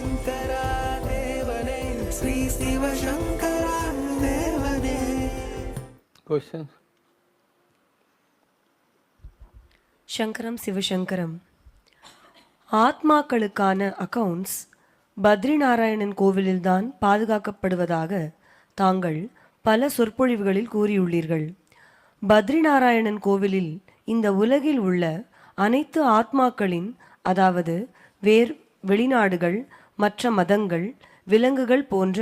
சிவசங்கரா தேவனே ஸ்ரீ சிவசங்கரா தேவனே. Question. சங்கரம் சிவசங்கரம். ஆத்மாக்களுக்கான அக்கவுண்ட்ஸ் பத்ரிநாராயணன் கோவிலில்தான் பாதுகாக்கப்படுவதாக தாங்கள் பல சொற்பொழிவுகளில் கூறியுள்ளீர்கள். பத்ரிநாராயணன் கோவிலில் இந்த உலகில் உள்ள அனைத்து ஆத்மாக்களின், அதாவது வெளிநாடுகள், மற்ற மதங்கள், விலங்குகள் போன்ற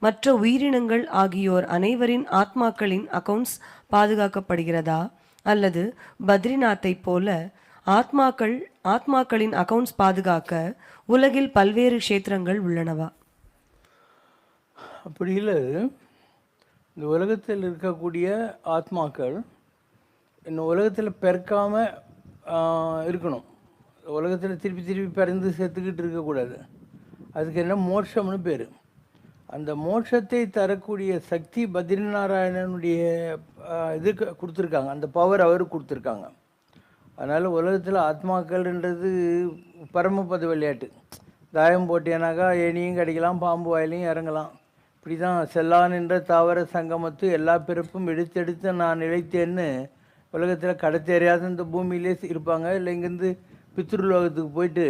மற்ற உயிரினங்கள் ஆகியோர் அனைவரின் ஆத்மாக்களின் அக்கவுண்ட்ஸ் பாதுகாக்கப்படுகிறதா, அல்லது பத்ரிநாத்தை போல ஆத்மாக்களின் அக்கவுண்ட்ஸ் பாதுகாக்க உலகில் பல்வேறு க்ஷேத்திரங்கள் உள்ளனவா? அப்படி இல்லை. இந்த உலகத்தில் இருக்கக்கூடிய ஆத்மாக்கள் இந்த உலகத்தில் பிறக்காமல் இருக்கணும். உலகத்தில் திருப்பி திருப்பி பிறந்து செத்துக்கிட்டு இருக்கக்கூடாது. அதுக்கு என்ன மோட்சம்னு பேர். அந்த மோட்சத்தை தரக்கூடிய சக்தி பத்ரிநாராயணனுடைய இதுக்கு கொடுத்துருக்காங்க. அந்த பவர் அவருக்கு கொடுத்துருக்காங்க. அதனால் உலகத்தில் ஆத்மாக்கள்ன்றது பரமபத விளையாட்டு. தாயம் போட்டேனாக்கா ஏனியும் கிடைக்கலாம், பாம்பு வாயிலையும் இறங்கலாம். இப்படி தான் செல்லான் என்ற தாவர சங்கமத்து எல்லா பிறப்பும் எடுத்தெடுத்து நான் இழைத்தேன்னு உலகத்தில் கடத்தேறியாத இந்த பூமியிலே இருப்பாங்க. இல்லை இங்கேருந்து பித்ருலோகத்துக்கு போயிட்டு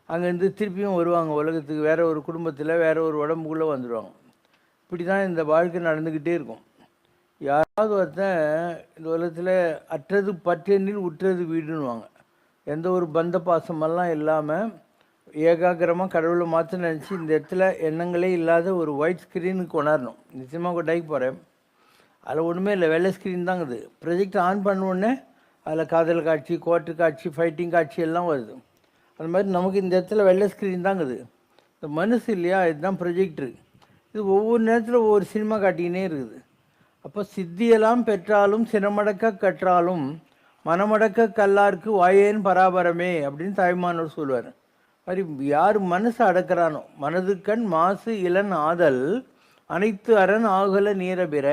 அங்கேருந்து திருப்பியும் வருவாங்க உலகத்துக்கு. வேறு ஒரு குடும்பத்தில் வேறு ஒரு உடம்புக்குள்ளே வந்துடுவாங்க. இப்படி தான் இந்த வாழ்க்கை நடந்துக்கிட்டே இருக்கும். யாராவது ஒருத்தன் இந்த உலகத்தில் அற்றது பற்றெண்ணில் உற்றது வீடுன்னுவாங்க. எந்த ஒரு பந்த பாசமெல்லாம் இல்லாமல் ஏகாகிரமாக கடவுளை மாற்ற நினச்சி இந்த இடத்துல எண்ணங்களே இல்லாத ஒரு ஒயிட் ஸ்க்ரீனுக்கு கொண்டாடணும். நிச்சயமாக கொண்டாக்கி போகிறேன். அதில் ஒன்றுமே இல்லை, வெள்ளை ஸ்க்ரீன் தாங்குது. ப்ரொஜெக்ட் ஆன் பண்ணோடனே அதில் காதல் காட்சி, கோர்ட்டு காட்சி, ஃபைட்டிங் காட்சி எல்லாம் வருது. அது மாதிரி நமக்கு இந்த இடத்துல வெள்ளை ஸ்க்ரீன் தாங்குது. இந்த மனசு இல்லையா, இதுதான் ப்ரொஜெக்டரு. இது ஒவ்வொரு நேரத்தில் ஒவ்வொரு சினிமா காட்டிக்கினே இருக்குது. அப்போ சித்தியெல்லாம் பெற்றாலும் சிரமடக்க கற்றாலும் மனமடக்க கல்லாருக்கு வாயேன் பராபரமே அப்படின்னு தாய்மானவர் சொல்லுவார். மாதிரி யார் மனசை அடக்கிறானோ, மனதுக்கண் மாசு இளன் ஆதல் அனைத்து அரண் ஆகல நீரபிற.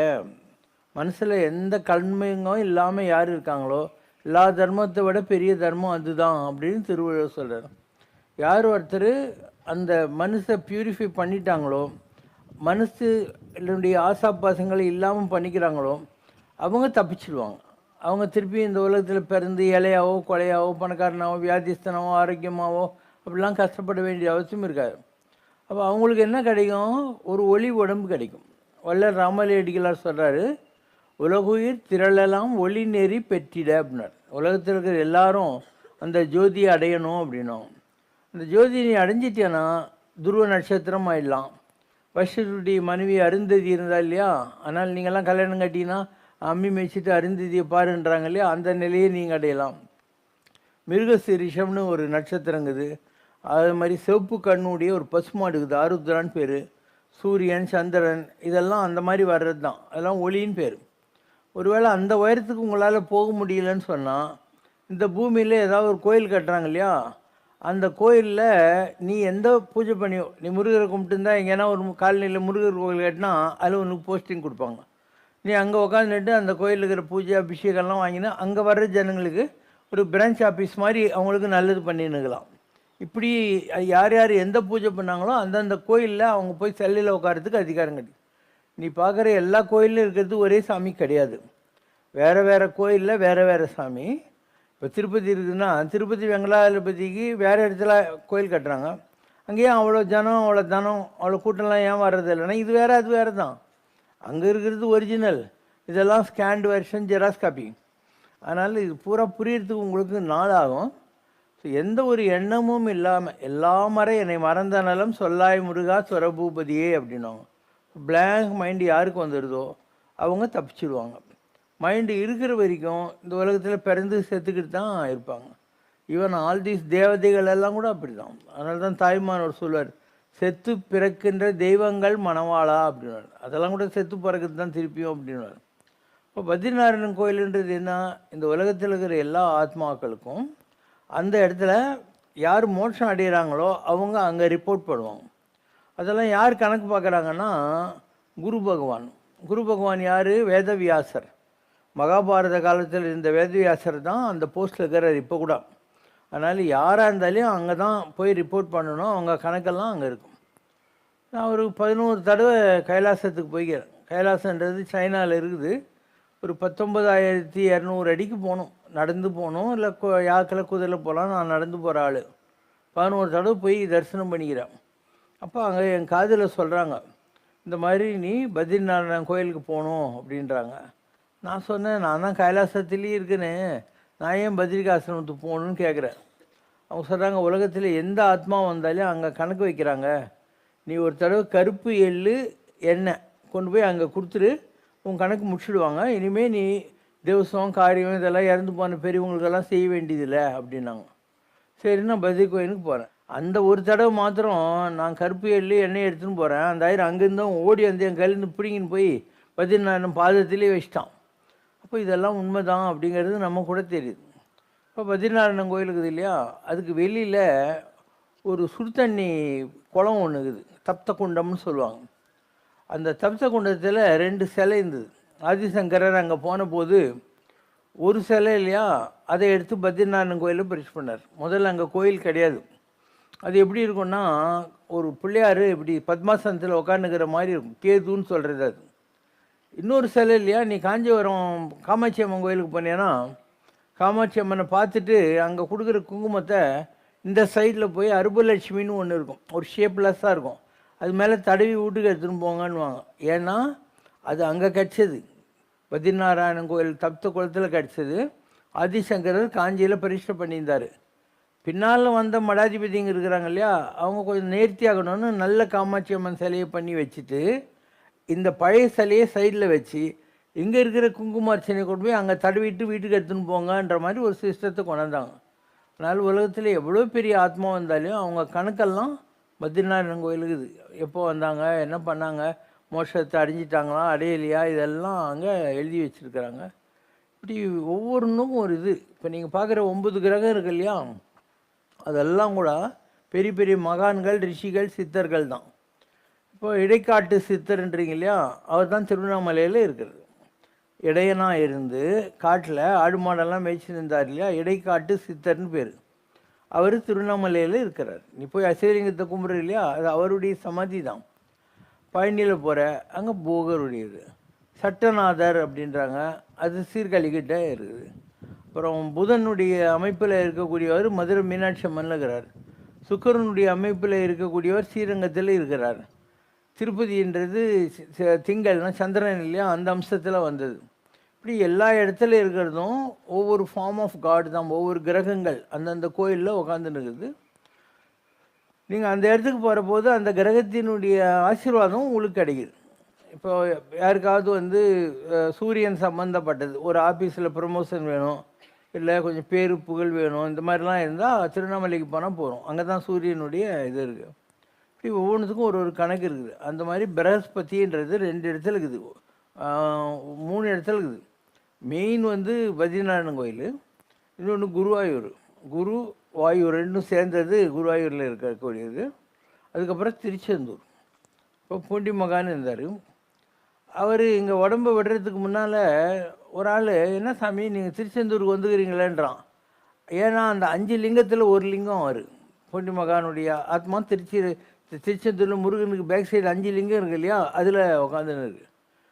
மனசில் எந்த கண்மையும் இல்லாமல் யார் இருக்காங்களோ எல்லா தர்மத்தை விட பெரிய தர்மம் அதுதான் அப்படின்னு திருவள்ளுவர் சொல்கிறார். யார் ஒருத்தர் அந்த மனசை பியூரிஃபை பண்ணிட்டாங்களோ, மனசுடைய ஆசாபாசங்களை இல்லாமல் பண்ணிக்கிறாங்களோ அவங்க தப்பிச்சிடுவாங்க. அவங்க திருப்பி இந்த உலகத்தில் பிறந்து இலையாவோ கொலையாவோ பணக்காரனாவோ வியாதிஸ்தனாவோ ஆரோக்கியமாகவோ அப்படிலாம் கஷ்டப்பட வேண்டிய அவசியம் இருக்காது. அப்போ அவங்களுக்கு என்ன கிடைக்கும்? ஒரு ஒளி உடம்பு கிடைக்கும். வள்ளல் ராமலிங்கடிகளார் சொல்கிறாரு, உலகுயிர் திரளெல்லாம் ஒளி நெறி பெற்றிட அப்படின்னார். உலகத்தில் இருக்கிற எல்லாரும் அந்த ஜோதியை அடையணும் அப்படின்னும். அந்த ஜோதியை நீ அடைஞ்சிட்டேன்னா துருவ நட்சத்திரம் ஆயிடலாம். வஷருடைய மனைவி அருந்ததி இருந்தா இல்லையா, ஆனால் நீங்கள்லாம் கல்யாணம் கட்டினா அம்மி மேய்ச்சிட்டு அருந்ததியை பாருன்றாங்க இல்லையா, அந்த நிலையை நீங்கள் அடையலாம். மிருகசீரிஷம்னு ஒரு நட்சத்திரங்குது. அது மாதிரி சிவப்பு கண்ணுடைய ஒரு பசுமாடு இருக்குது, ஆருத்ரான்னு பேர். சூரியன், சந்திரன் இதெல்லாம் அந்த மாதிரி வர்றது தான். அதெல்லாம் ஒளின்னு பேர். ஒருவேளை அந்த உயரத்துக்கு உங்களால் போக முடியலன்னு சொன்னால், இந்த பூமியில் ஏதாவது ஒரு கோயில் கட்டுறாங்க இல்லையா, அந்த கோயிலில் நீ எந்த பூஜை பண்ணியோ, நீ முருகரை கும்பிட்டுருந்தா எங்கேனா ஒரு காலனியில் முருகர் கோயில் கட்டினா அதில் உனக்கு போஸ்டிங் கொடுப்பாங்க. நீ அங்கே உட்காந்துட்டு அந்த கோயிலில் இருக்கிற பூஜை அபிஷேகம்லாம் வாங்கினா அங்கே வர்ற ஜனங்களுக்கு ஒரு பிரான்ச் ஆஃபீஸ் மாதிரி அவங்களுக்கு நல்லது பண்ணின்னுக்கலாம். இப்படி யார் யார் எந்த பூஜை பண்ணாங்களோ அந்தந்த கோயிலில் அவங்க போய் செல்லில் உட்காரத்துக்கு அதிகாரம் கிடைக்கும். நீ பார்க்குற எல்லா கோயிலும் இருக்கிறது ஒரே சாமி கிடையாது. வேறு வேறு கோயிலில் வேறு வேறு சாமி. இப்போ திருப்பதி இருக்குதுன்னா திருப்பதி வெங்கடாஜலபதிக்கு வேறு இடத்துல கோயில் கட்டுறாங்க. அங்கேயும் அவ்வளோ ஜனம், அவ்வளோ தனம், அவ்வளோ கூட்டம்லாம் ஏன் வர்றது இல்லைன்னா இது வேறு அது வேறு தான். அங்கே இருக்கிறது ஒரிஜினல், இதெல்லாம் ஸ்கேண்ட் வெர்ஷன், ஜெராக்ஸ் காப்பி. அதனால் இது பூரா புரியறதுக்கு உங்களுக்கு நாள் ஆகும். ஸோ எந்த ஒரு எண்ணமும் இல்லாமல் எல்லா மறை என்னை மறந்த நலம் சொல்லாய் முருகா சொரபூபதியே அப்படின்வாங்க. பிளாங்க் மைண்டு யாருக்கு வந்துடுதோ அவங்க தப்பிச்சிடுவாங்க. மைண்டு இருக்கிற வரைக்கும் இந்த உலகத்தில் பிறந்து செத்துக்கிட்டு தான் இருப்பாங்க. ஈவன் ஆல் தீஸ் தேவதைகள் எல்லாம் கூட அப்படி தான். அதனால தான் தாய்மானவர் சொல்வார், செத்து பிறக்கின்ற தெய்வங்கள் மணவாளா அப்படின்னார். அதெல்லாம் கூட செத்து பிறக்கிறது தான் திருப்பியும் அப்படின்னார். இப்போ பத்ரிநாராயணன் கோயிலுன்றது என்ன? இந்த உலகத்தில் இருக்கிற எல்லா ஆத்மாக்களுக்கும் அந்த இடத்துல யார் மோட்சம் அடைகிறாங்களோ அவங்க அங்கே ரிப்போர்ட் பண்ணுவாங்க. அதெல்லாம் யார் கணக்கு பார்க்குறாங்கன்னா குரு பகவான். குரு பகவான் யார்? வேதவியாசர். மகாபாரத காலத்தில் இருந்த வேதவியாசர் தான் அந்த போஸ்ட்டில் இருக்கிறார் இப்போ கூட. அதனால் யாராக இருந்தாலும் அங்கே தான் போய் ரிப்போர்ட் பண்ணணும். அவங்க கணக்கெல்லாம் அங்கே இருக்கும். நான் ஒரு 11 தடவை கைலாசத்துக்கு போய்க்கிறேன். கைலாசன்றது சைனாவில் இருக்குது. ஒரு 19,200 அடிக்கு போகணும், நடந்து போகணும், இல்லை யாக்கில் குதிரையில் போகலாம். நான் நடந்து போகிற ஆள். 11 தடவை போய் தரிசனம் பண்ணிக்கிறேன். அப்போ அங்கே என் காதில் சொல்கிறாங்க, இந்த மாதிரி நீ பத்ரிநாராயணன் கோயிலுக்கு போகணும் அப்படின்றாங்க. நான் சொன்னேன், நான் தான் கைலாசத்துலேயே இருக்கேன்னு, நான் ஏன் பத்ரிகாசிரமத்துக்கு போகணுன்னு கேட்குறேன். அவங்க சொல்கிறாங்க, உலகத்தில் எந்த ஆத்மா வந்தாலும் அங்கே கணக்கு வைக்கிறாங்க. நீ ஒரு தடவை கருப்பு எள்ளு எண்ணெய் கொண்டு போய் அங்கே கொடுத்துரு, உன் கணக்கு முடிச்சுடுவாங்க. இனிமேல் நீ தேவசம் காரியம் இதெல்லாம் இறந்து போன பெரியவங்களுக்கெல்லாம் செய்ய வேண்டியதில்லை அப்படின்னாங்க. சரி, நான் பத்ரி கோயிலுக்கு போகிறேன். அந்த ஒரு தடவை மாத்திரம் நான் கருப்பு எள்ளு எண்ணெய் எடுத்துன்னு போகிறேன். அந்த ஆயிரம் அங்கேருந்தும் ஓடி வந்து என் கையிலேருந்து பிடிங்கின்னு போய் பத்ரிநாராயணன் பாதத்திலே வச்சிட்டான். அப்போ இதெல்லாம் உண்மை தான் அப்படிங்கிறது நம்ம கூட தெரியுது. இப்போ பத்ரிநாராயணன் கோயில் இருக்குது இல்லையா, அதுக்கு வெளியில் ஒரு சுடுதண்ணி குளம் ஒன்று இருக்குது, தப்த குண்டம்னு சொல்லுவாங்க. அந்த தப்த குண்டத்தில் 2 சிலை இருந்தது. ஆதிசங்கரர் அங்கே போன போது ஒரு சிலை இல்லையா, அதை எடுத்து பத்ரிநாராயணன் கோயிலில் பரிசு பண்ணார். முதல்ல அங்கே கோயில் கிடையாது. அது எப்படி இருக்கும்னா, ஒரு பிள்ளையார் இப்படி பத்மாசனத்தில் உட்காந்துக்கிற மாதிரி இருக்கும், கேதுன்னு சொல்கிறது அது. இன்னொரு சிலை இல்லையா, நீ காஞ்சிபுரம் காமாட்சி அம்மன் கோயிலுக்கு போனேன்னா, காமாட்சி அம்மனை பார்த்துட்டு அங்கே கொடுக்குற குங்குமத்தை இந்த சைடில் போய் அருபலட்சுமின்னு ஒன்று இருக்கும், ஒரு ஷேப்லெஸ்ஸாக இருக்கும், அது மேலே தடவி வீட்டுக்கு எடுத்துன்னு போங்கன்னுவாங்க. ஏன்னா அது அங்கே கிடச்சது, பத்ரிநாராயணன் கோயில் தப்த குளத்தில் கிடச்சது. ஆதிசங்கரர் காஞ்சியில் பரிஷ்டை பண்ணியிருந்தார். பின்னால் வந்த மடாதிபதிங்க இருக்கிறாங்க இல்லையா, அவங்க கொஞ்சம் நேர்த்தி ஆகணும்னு நல்ல காமாட்சி அம்மன் சிலையை பண்ணி வச்சுட்டு இந்த பழைய சிலையை சைடில் வச்சு இங்கே இருக்கிற குங்குமார்ச்சனை கொண்டு போய் அங்கே தடவிட்டு வீட்டுக்கு எடுத்துன்னு போங்கன்ற மாதிரி ஒரு சிஸ்டத்தை கொண்டாந்தாங்க. அதனால் உலகத்தில் எவ்வளோ பெரிய ஆத்மா வந்தாலும் அவங்க கணக்கெல்லாம் பத்ரிநாராயணன் கோயிலுக்கு இது. எப்போ வந்தாங்க, என்ன பண்ணாங்க, மோட்சத்தை அடைஞ்சிட்டாங்களா அடையலையா, இதெல்லாம் அங்கே எழுதி வச்சுருக்கிறாங்க. இப்படி ஒவ்வொன்றும் ஒரு இது. இப்போ நீங்கள் பார்க்குற 9 கிரகம் இருக்கு இல்லையா, அதெல்லாம் கூட பெரிய பெரிய மகான்கள், ரிஷிகள், சித்தர்கள் தான். இப்போ இடைக்காட்டு சித்தர்ன்றீங்க இல்லையா, அவர் தான் திருவண்ணாமலையில் இருக்கிறது. இடையனாக இருந்து காட்டில் ஆடு மாடெல்லாம் மேய்ச்சி நின்றார் இல்லையா, இடைக்காட்டு சித்தர்னு பேர். அவர் திருவண்ணாமலையில் இருக்கிறார். நீ போய் அசேலிங்கத்தை கும்பிட்ற இல்லையா, அது அவருடைய சமாதி தான். பழனியில் போகிற அங்கே போகருடையது. சட்டநாதர் அப்படின்றாங்க, அது சீர்காழிக்கிட்ட இருக்குது. அப்புறம் புதனுடைய அமைப்பில் இருக்கக்கூடியவர் மதுரை மீனாட்சி அம்மன்ல இருக்கிறார். சுக்கரனுடைய அமைப்பில் இருக்கக்கூடியவர் ஸ்ரீரங்கத்தில் இருக்கிறார். திருப்பதின்றது திங்கள்னா சந்திரன் இல்லையா, அந்த அம்சத்தில் வந்தது. இப்படி எல்லா இடத்துல இருக்கிறதும் ஒவ்வொரு ஃபார்ம் ஆஃப் காட் தான், ஒவ்வொரு கிரகங்கள் அந்தந்த கோயிலில் உட்காந்துன்னு இருக்குது. நீங்கள் அந்த இடத்துக்கு போகிற போது அந்த கிரகத்தினுடைய ஆசீர்வாதம் உங்களுக்கு கிடைக்குது. இப்போ யாருக்காவது வந்து சூரியன் சம்மந்தப்பட்டது, ஒரு ஆஃபீஸில் ப்ரமோஷன் வேணும், இல்லை கொஞ்சம் பேரு புகழ் வேணும், இந்த மாதிரிலாம் இருந்தால் திருவண்ணாமலைக்கு போனால் போகிறோம். அங்கே தான் சூரியனுடைய இது இருக்குது. இப்படி ஒவ்வொன்றுத்துக்கும் ஒரு கணக்கு இருக்குது. அந்த மாதிரி பிரகஸ்பதின்றது 2 இடத்துல இருக்குது, 3 இடத்துல இருக்குது. மெயின் வந்து பத்ரிநாராயணன் கோயில், இன்னொன்று குருவாயூர். குரு வாயூர் ரெண்டும் சேர்ந்தது குருவாயூரில் இருக்கக்கூடியது. அதுக்கப்புறம் திருச்செந்தூர். இப்போ பூண்டி மகான் இருந்தார். அவர் இங்கே உடம்பை விடுறதுக்கு முன்னால் ஒரு ஆள், என்ன சாமி நீங்கள் திருச்செந்தூருக்கு வந்துக்கிறீங்களேன்றான். ஏன்னா அந்த 5 லிங்கத்தில் ஒரு லிங்கம் அவர் பூண்டி மகானுடைய ஆத்மா திருச்செந்தூரில் முருகனுக்கு பேக் சைடு 5 லிங்கம் இருக்கு இல்லையா, அதில் உட்காந்துன்னு இருக்குது.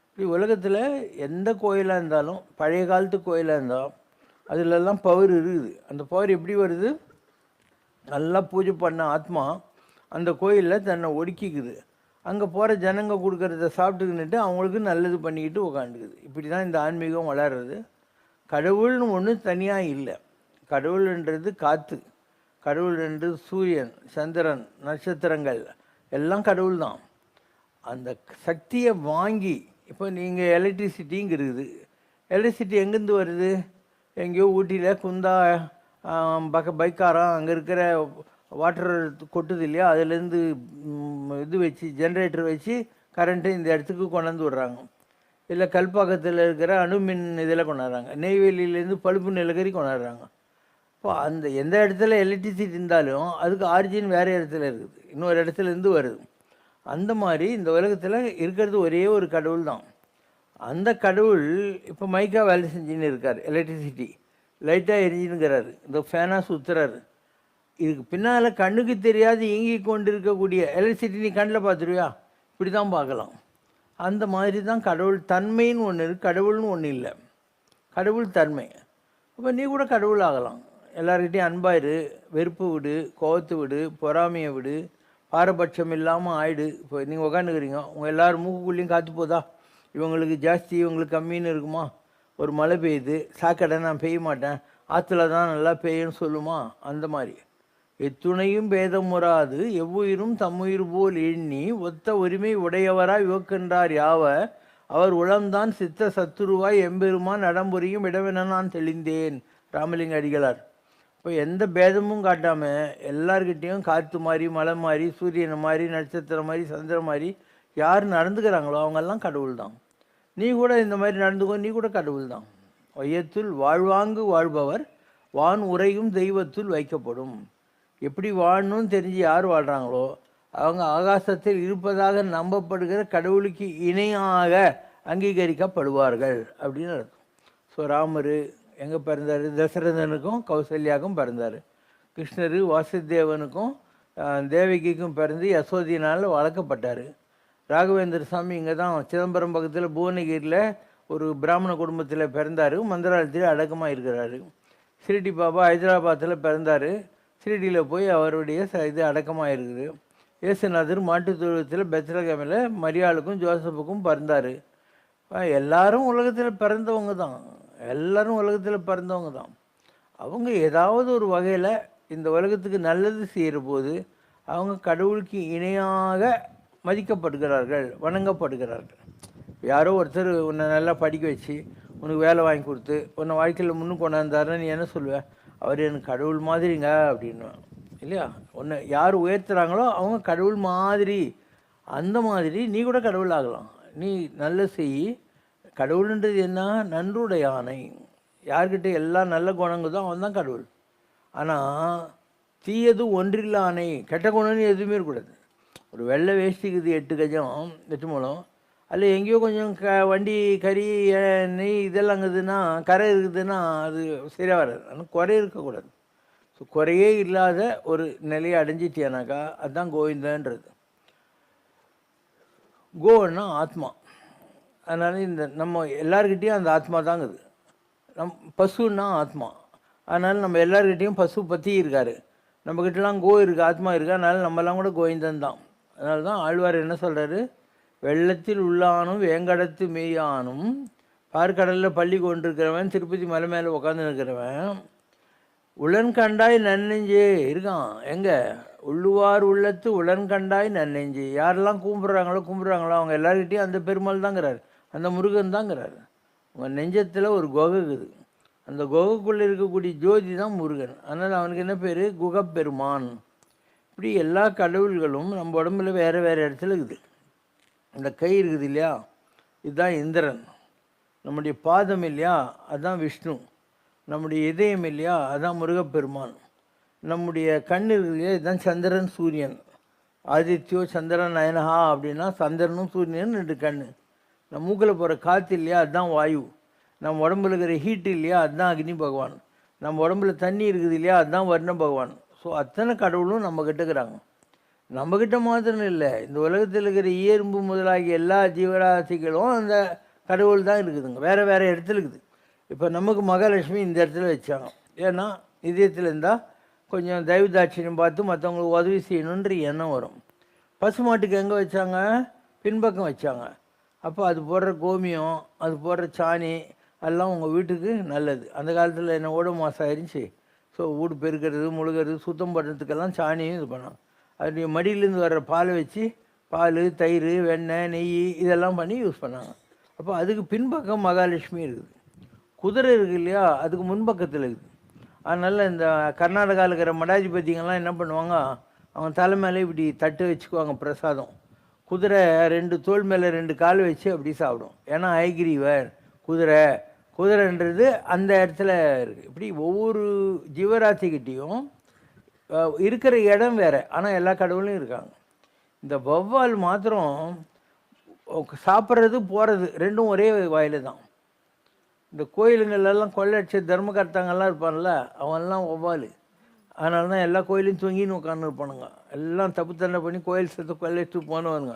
இப்படி உலகத்தில் எந்த கோயிலாக இருந்தாலும், பழைய காலத்து கோயிலாக இருந்தால் அதிலெல்லாம் பவர் இருக்குது. அந்த பவர் எப்படி வருது, நல்லா பூஜை பண்ண ஆத்மா அந்த கோயிலில் தன்னை ஒடுக்கிக்குது. அங்கே போகிற ஜனங்க கொடுக்குறத சாப்பிட்டுக்கிட்டு அவங்களுக்கு நல்லது பண்ணிக்கிட்டு உக்காந்துக்குது. இப்படி தான் இந்த ஆன்மீகம் வளர்றது. கடவுள்னு ஒன்று தனியாக இல்லை. கடவுள்ன்றது காற்று, கடவுள்ன்றது சூரியன், சந்திரன், நட்சத்திரங்கள் எல்லாம் கடவுள் தான். அந்த சக்தியை வாங்கி, இப்போ நீங்கள் எலக்ட்ரிசிட்டிங்க இருக்குது. எலக்ட்ரிசிட்டி எங்கேருந்து வருது, எங்கேயோ ஊட்டியில் குந்தா பைக்காரம் அங்கே இருக்கிற வாட்டர் கொட்டுது இல்லையா, அதுலேருந்து இது வச்சு ஜென்ரேட்டர் வச்சு கரண்ட்டு இந்த இடத்துக்கு கொண்டாந்து விட்றாங்க. இல்லை கல்பாக்கத்தில் இருக்கிற அணுமின் இதில் கொண்டாடுறாங்க. நெய்வேலியிலேருந்து பழுப்பு நிலக்கரி கொண்டாடுறாங்க. இப்போ அந்த எந்த இடத்துல எலக்ட்ரிசிட்டி இருந்தாலும் அதுக்கு ஆரிஜின் வேறு இடத்துல இருக்குது, இன்னொரு இடத்துலேருந்து வருது. அந்த மாதிரி இந்த உலகத்தில் இருக்கிறது ஒரே ஒரு கடவுள் தான். அந்த கடவுள் இப்போ மைக்கா வேலை செஞ்சுன்னு இருக்கார். எலக்ட்ரிசிட்டி லைட்டாக எரிஞ்சின்னுங்கிறாரு, இந்த ஃபேனாக சுற்றுறாரு. இதுக்கு பின்னால் கண்ணுக்கு தெரியாது இயங்கி கொண்டு இருக்கக்கூடிய எலக்ட்ரிசிட்டி நீ கண்ணில் பார்த்துருவியா? இப்படி தான் பார்க்கலாம். அந்த மாதிரி தான் கடவுள் தன்மைன்னு ஒன்று இருக்குது, கடவுள்னு ஒன்று இல்லை. கடவுள் தன்மை. அப்போ நீ கூட கடவுள் ஆகலாம். எல்லாருக்கிட்டையும் அன்பாயிரு, வெறுப்பு விடு, கோவத்தை விடு, பொறாமையை விடு, பாரபட்சம் இல்லாமல் ஆயிடு. இப்போ நீங்கள் உக்காந்துக்கிறீங்க, உங்கள் எல்லோரும் மூக்குக்குள்ளேயும் காற்று போதா? இவங்களுக்கு ஜாஸ்தி இவங்களுக்கு கம்மின்னு இருக்குமா? ஒரு மழை பெய்யுது, சாக்கடை நான் பெய்ய மாட்டேன், ஆற்றுல தான் நல்லா பெய்யுன்னு சொல்லுமா? அந்த மாதிரி எத்துணையும் பேதம் முறாது எவ்வுயிரும் தம்முயிர் போல் எண்ணி ஒத்த உரிமை உடையவராய் யோக்கின்றார் யாவ அவர் உளம்தான் சித்த சத்துருவாய் எம்பெருமான் நடம்புரியும் இடமென நான் தெளிந்தேன். ராமலிங்க அடிகளார். இப்போ எந்த பேதமும் காட்டாமல் எல்லார்கிட்டேயும் காற்று மாதிரி, மலை மாதிரி, சூரியனை மாதிரி, நட்சத்திரம் மாதிரி, சந்திரன் மாதிரி யார் நடந்துக்கிறாங்களோ அவங்கெல்லாம் கடவுள் தான். நீ கூட இந்த மாதிரி நடந்துக்கோ, நீ கூட கடவுள் தான். வையத்துள் வாழ்வாங்கு வாழ்பவர் வான் உரையும் தெய்வத்துள் வைக்கப்படும். எப்படி வாழணும்னு தெரிஞ்சு யார் வாழ்கிறாங்களோ அவங்க ஆகாசத்தில் இருப்பதாக நம்பப்படுகிற கடவுளுக்கு இணையாக அங்கீகரிக்கப்படுவார்கள் அப்படின்னு அர்த்தம். ஸோ ராமர் எங்கே பிறந்தார்? தசரதனுக்கும் கௌசல்யாவுக்கும் பிறந்தார். கிருஷ்ணர் வாசுதேவனுக்கும் தேவகிக்கும் பிறந்து யசோதினால் வளர்க்கப்பட்டார். ராகவேந்திர சாமி இங்கே தான் சிதம்பரம் பக்கத்தில் புவனகிரியில் ஒரு பிராமண குடும்பத்தில் பிறந்தார். மந்திராலயத்தில் அடக்கமாக இருக்கிறாரு. ஷிரடி பாபா ஹைதராபாத்தில் பிறந்தார். ஷிரடியில் போய் அவருடைய இது அடக்கமாக இருக்குது. இயேசுநாதர் மாட்டுத் தொழுவத்தில் பெத்லகேமில் மரியாளுக்கும் ஜோசப்புக்கும் பிறந்தார். எல்லாரும் உலகத்தில் பிறந்தவங்க தான், எல்லாரும் உலகத்தில் பிறந்தவங்க தான். அவங்க ஏதாவது ஒரு வகையில் இந்த உலகத்துக்கு நல்லது செய்கிற போது அவங்க கடவுளுக்கு இணையாக மதிக்கப்படுகிறார்கள், வணங்கப்படுகிறார்கள். யாரோ ஒருத்தர் உன்னை நல்லா படிக்க வச்சு உனக்கு வேலை வாங்கி கொடுத்து உன்னை வாழ்க்கையில் முன்னுக்கு கொண்டாந்தாருன்னு நீ என்ன சொல்லுவேன்? அவர் எனக்கு கடவுள் மாதிரிங்க அப்படின்னு இல்லையா? ஒன்று யார் உயர்த்துகிறாங்களோ அவங்க கடவுள் மாதிரி. அந்த மாதிரி நீ கூட கடவுள் ஆகலாம். நீ நல்ல செய். கடவுள்ன்றது என்ன? நன்றுடைய யானை. யார்கிட்ட எல்லா நல்ல குணங்கள் தான் அவன் தான் கடவுள். ஆனால் தீயது ஒன்றில்லானை, கெட்ட குணம்னு எதுவுமே இருக்கக்கூடாது. ஒரு வெள்ளை வேஷ்டிக்குது 8 கஜம் 8 முழம், அதில் எங்கேயோ கொஞ்சம் வண்டி கறி நெய் இதெல்லாம் இருக்குதுன்னா, கரை இருக்குதுன்னா அது சரியாக வராது. ஆனால் குறை இருக்கக்கூடாது. ஸோ குறையே இல்லாத ஒரு நிலையை அடைஞ்சிட்டியானாக்கா அதுதான் கோவிந்தன்றது. கோன்னா ஆத்மா. அதனால் இந்த நம்ம எல்லார்கிட்டேயும் அந்த ஆத்மா தாங்குது. பசுன்னா ஆத்மா. அதனால் நம்ம எல்லார்கிட்டேயும் பசு பற்றி இருக்கார். நம்மக்கிட்டலாம் கோ இருக்குது, ஆத்மா இருக்குது. அதனால் நம்மலாம் கூட கோவிந்தன் தான். அதனால தான் ஆழ்வார் என்ன சொல்கிறாரு? வெள்ளத்தில் உள்ளானும் வேங்கடத்து மெய்யானும் பார்க்கடலில் பள்ளி கொண்டிருக்கிறவன் திருப்பதி மலை மேலே உட்காந்து இருக்கிறவன் உளன் கண்டாய் நன்னெஞ்சே இருக்கான். எங்கே? உள்ளுவார் உள்ளத்து உளன் கண்டாய் நன்னெஞ்சு. யாரெல்லாம் கும்பிட்றாங்களோ அவங்க எல்லார்கிட்டையும் அந்த பெருமாள் தாங்கிறார், அந்த முருகன் தாங்கிறார். உங்கள் நெஞ்சத்தில் ஒரு குகை இருக்குது, அந்த குகைக்குள்ளே இருக்கக்கூடிய ஜோதி தான் முருகன். அதனால் அவனுக்கு என்ன பேர்? குகப்பெருமான். இப்படி எல்லா கடவுள்களும் நம்ம உடம்புல வேறு வேறு இடத்துல இருக்குது. இந்த கை இருக்குது இல்லையா, இதுதான் இந்திரன். நம்முடைய பாதம் இல்லையா, அதுதான் விஷ்ணு. நம்முடைய இதயம் இல்லையா, அதுதான் முருகப்பெருமான். நம்முடைய கண் இருக்குது இல்லையா, இதுதான் சந்திரன் சூரியன். ஆதித்யோ சந்திரன் நயனஹா அப்படின்னா சந்திரனும் சூரியனும் 2 கண். நம்ம மூக்கில் போகிற காற்று இல்லையா, அதுதான் வாயு. நம்ம உடம்புல இருக்கிற ஹீட்டு இல்லையா, அதுதான் அக்னி பகவான். நம்ம உடம்புல தண்ணி இருக்குது இல்லையா, அதுதான் வர்ண பகவான். ஸோ அத்தனை கடவுளும் நம்ம கிட்டக்கிறாங்க. நம்மக்கிட்ட மாத்திரம் இல்லை, இந்த உலகத்தில் இருக்கிற இயல்பு முதலாகிய எல்லா ஜீவராசிகளும் அந்த கடவுள் தான் இருக்குதுங்க. வேறு வேறு இடத்துல இருக்குது. இப்போ நமக்கு மகாலட்சுமி இந்த இடத்துல வச்சாங்க. ஏன்னா இதயத்தில் இருந்தால் கொஞ்சம் தயவுதாட்சியம் பார்த்து மற்றவங்களுக்கு உதவி செய்யணுன்ற எண்ணம் வரும். பசுமாட்டுக்கு எங்கே வச்சாங்க? பின்பக்கம் வச்சாங்க. அப்போ அது போடுற கோமியம், அது போடுற சாணி எல்லாம் உங்கள் வீட்டுக்கு நல்லது. அந்த காலத்தில் என்ன ஓட மாதம் ஆயிடுச்சு. ஸோ வீடு பெருக்கிறது, முழுகிறது, சுத்தம் பண்ணுறதுக்கெல்லாம் சாணியும் இது பண்ணாங்க. அது மடியிலேருந்து வர்ற பாலை வச்சு பால், தயிர், வெண்ணெய், நெய் இதெல்லாம் பண்ணி யூஸ் பண்ணாங்க. அப்போ அதுக்கு பின்பக்கம் மகாலட்சுமி இருக்குது. குதிரை இருக்குது இல்லையா, அதுக்கு முன்பக்கத்தில் இருக்குது. அதனால் இந்த கர்நாடகாவில் இருக்கிற மடாதிபதிங்கெல்லாம் என்ன பண்ணுவாங்க, அவங்க தலை மேலே இப்படி தட்டு வச்சுக்குவாங்க பிரசாதம். குதிரை 2 தோள் மேலே 2 கால் வச்சு அப்படி சாப்பிடும். ஏன்னா ஐகிரீவர் குதிரைன்றது அந்த இடத்துல இருக்குது. இப்படி ஒவ்வொரு ஜீவராசிக்கிட்டேயும் இருக்கிற இடம் வேறு, ஆனால் எல்லா கடவுளும் இருக்காங்க. இந்த வௌவால் மாத்திரம் சாப்பிட்றது போகிறது 2ம் ஒரே வாயில் தான். இந்த கோயிலுங்களெல்லாம் கொள்ளடிச்ச தர்மகர்த்தாங்கெல்லாம் இருப்பான்ல, அவன்லாம் வௌவால். அதனால தான் எல்லா கோயிலையும் தூங்கின்னு உட்காந்துருப்பானுங்க. எல்லாம் தப்பு தண்டை பண்ணி கோயில் சேர்த்து கொள்ளைட்டு போனவனுங்க.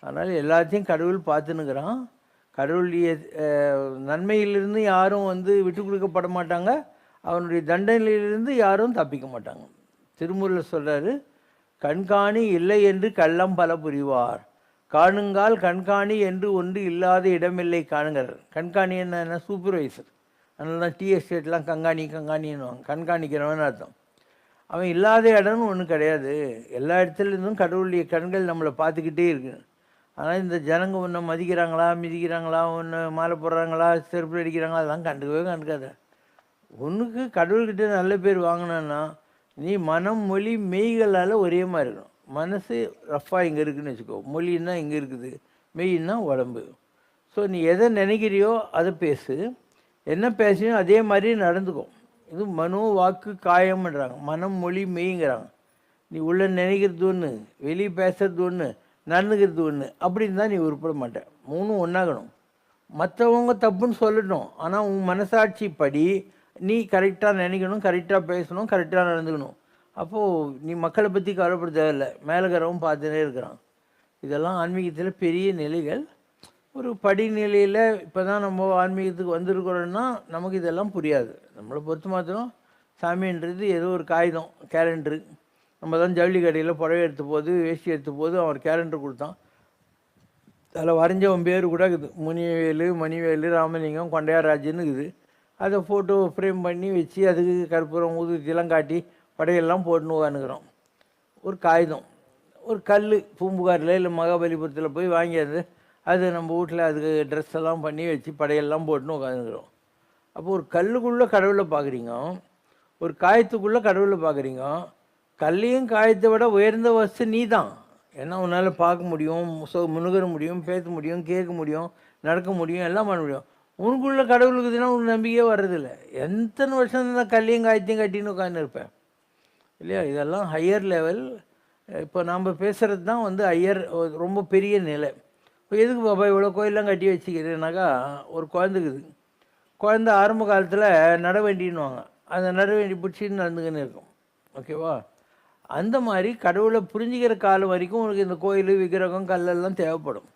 அதனால் எல்லாத்தையும் கடவுள் பார்த்துன்னுக்கிறான். கடவுளுடைய நன்மையிலிருந்து யாரும் விட்டு கொடுக்கப்பட மாட்டாங்க, அவனுடைய தண்டனையிலிருந்து யாரும் தப்பிக்க மாட்டாங்க. திருமுறையில் சொல்கிறாரு, கண்காணி இல்லை என்று கள்ளம் பல புரிவார், காணுங்கால் கண்காணி என்று ஒன்று இல்லாத இடமில்லை காணுங்கிறார். கண்காணி என்ன? சூப்பர்வைசர். அதனால தான் டீ எஸ்டேட்லாம் கண்காணின்னுவாங்க. கண்காணிக்கிறவன் அர்த்தம். அவன் இல்லாத இடம்னு ஒன்றும் கிடையாது. எல்லா இடத்துலேருந்தும் கடவுளுடைய கண்கள் நம்மளை பார்த்துக்கிட்டே இருக்கு. ஆனால் இந்த ஜனங்க ஒன்றை மதிக்கிறாங்களா, மிதிக்கிறாங்களா, ஒன்று மாலை போடுறாங்களா, செருப்பு அடிக்கிறாங்களா, அதெல்லாம் கண்டுக்காத. ஒன்றுக்கு கடவுள்கிட்ட நல்ல பேர் வாங்கினா நீ மனம் மொழி மெய்களால் ஒரே மாதிரி இருக்கணும். மனசு ரஃப்பாக இங்கே இருக்குதுன்னு வச்சுக்கோ, மொழின்னா இங்கே இருக்குது, மெய்னா உடம்பு. ஸோ நீ எதை நினைக்கிறியோ அதை பேசு, என்ன பேசியோ அதே மாதிரி நடந்துக்கும். இது மனோ வாக்கு காயம்ன்றாங்க. மனம் மொழி மெய்ங்கிறாங்க. நீ உள்ள நினைக்கிறது ஒன்று, வெளியே பேசுறது ஒன்று, நடந்துக்கிறது ஒன்று. அப்படின்னு தான் நீ உருப்பட மாட்டேன். மூணும் ஒன்றாகணும். மற்றவங்க தப்புன்னு சொல்லட்டும், ஆனால் உன் மனசாட்சி படி நீ கரெக்டாக நினைக்கணும், கரெக்டாக பேசணும், கரெக்டாக நடந்துக்கணும். அப்போது நீ மக்களை பற்றி கவலைப்பட தேவையில்லை, மேலக்கிறவன் பார்த்துட்டே இருக்கிறான். இதெல்லாம் ஆன்மீகத்தில் பெரிய நிலைகள். ஒரு படிநிலையில் இப்போ தான் நம்ம ஆன்மீகத்துக்கு வந்திருக்கிறோன்னா நமக்கு இதெல்லாம் புரியாது. நம்மளை பொறுத்த மாத்திரம் சாமின்றது ஏதோ ஒரு காகிதம், கேலண்டரு. நம்ம தான் ஜவுளி கடையில் புடவை எடுத்த போது, வேஷ்டி எடுத்த போது அவன் கேலண்டர் கொடுத்தான். அதில் வரைஞ்சவன் பேர் கூட இருக்குது, முனிவேலு, மணிவேலு, ராமலிங்கம், கொண்டையாராஜன்னு இருக்குது. அதை ஃபோட்டோ ஃப்ரேம் பண்ணி வச்சு அதுக்கு கற்பூரம் ஊதுவத்திலாம் காட்டி படையெல்லாம் போட்டுன்னு உட்காந்துக்கிறோம். ஒரு காகிதம், ஒரு கல் பூம்புகாரில் இல்லை மகாபலிபுரத்தில் போய் வாங்கியாது, அது நம்ம வீட்டில் அதுக்கு ட்ரெஸ் எல்லாம் பண்ணி வச்சு படையெல்லாம் போட்டுன்னு உட்காந்துக்கிறோம். அப்போ ஒரு கல்லுக்குள்ளே கடவுளை பார்க்குறீங்க, ஒரு காயத்துக்குள்ளே கடவுளை பார்க்குறீங்க. கல்லையும் காயத்தை விட உயர்ந்த வஸ்து நீ தான். ஏன்னா உன்னால் பார்க்க முடியும், முனுகர முடியும், பேச முடியும், கேட்க முடியும், நடக்க முடியும், எல்லாம் பண்ண முடியும். உனக்குள்ள கடவுளுக்குதுன்னா உனக்கு நம்பிக்கையே வர்றதில்லை. எத்தனை வருஷம் தான் கல்லையும் காயத்தையும் கட்டின்னு உட்காந்து இருப்பேன் இல்லையா? இதெல்லாம் ஹையர் லெவல். இப்போ நாம் பேசுகிறது தான் ஹையர், ரொம்ப பெரிய நிலை. இப்போ எதுக்கு பாப்பா இவ்வளோ கோயிலெலாம் கட்டி வச்சுக்கிறேன்னாக்கா, ஒரு குழந்தைக்குது. குழந்த ஆரம்ப காலத்தில் நட வேண்டின்னுவாங்க, அந்த நட வேண்டி பிடிச்சின்னு நடந்துக்கின்னு இருக்கும். ஓகேவா? அந்த மாதிரி கடவுளை புரிஞ்சிக்கிற காலம் வரைக்கும் உனக்கு இந்த கோயில், விக்கிரகம், கல்லெல்லாம் தேவைப்படும்.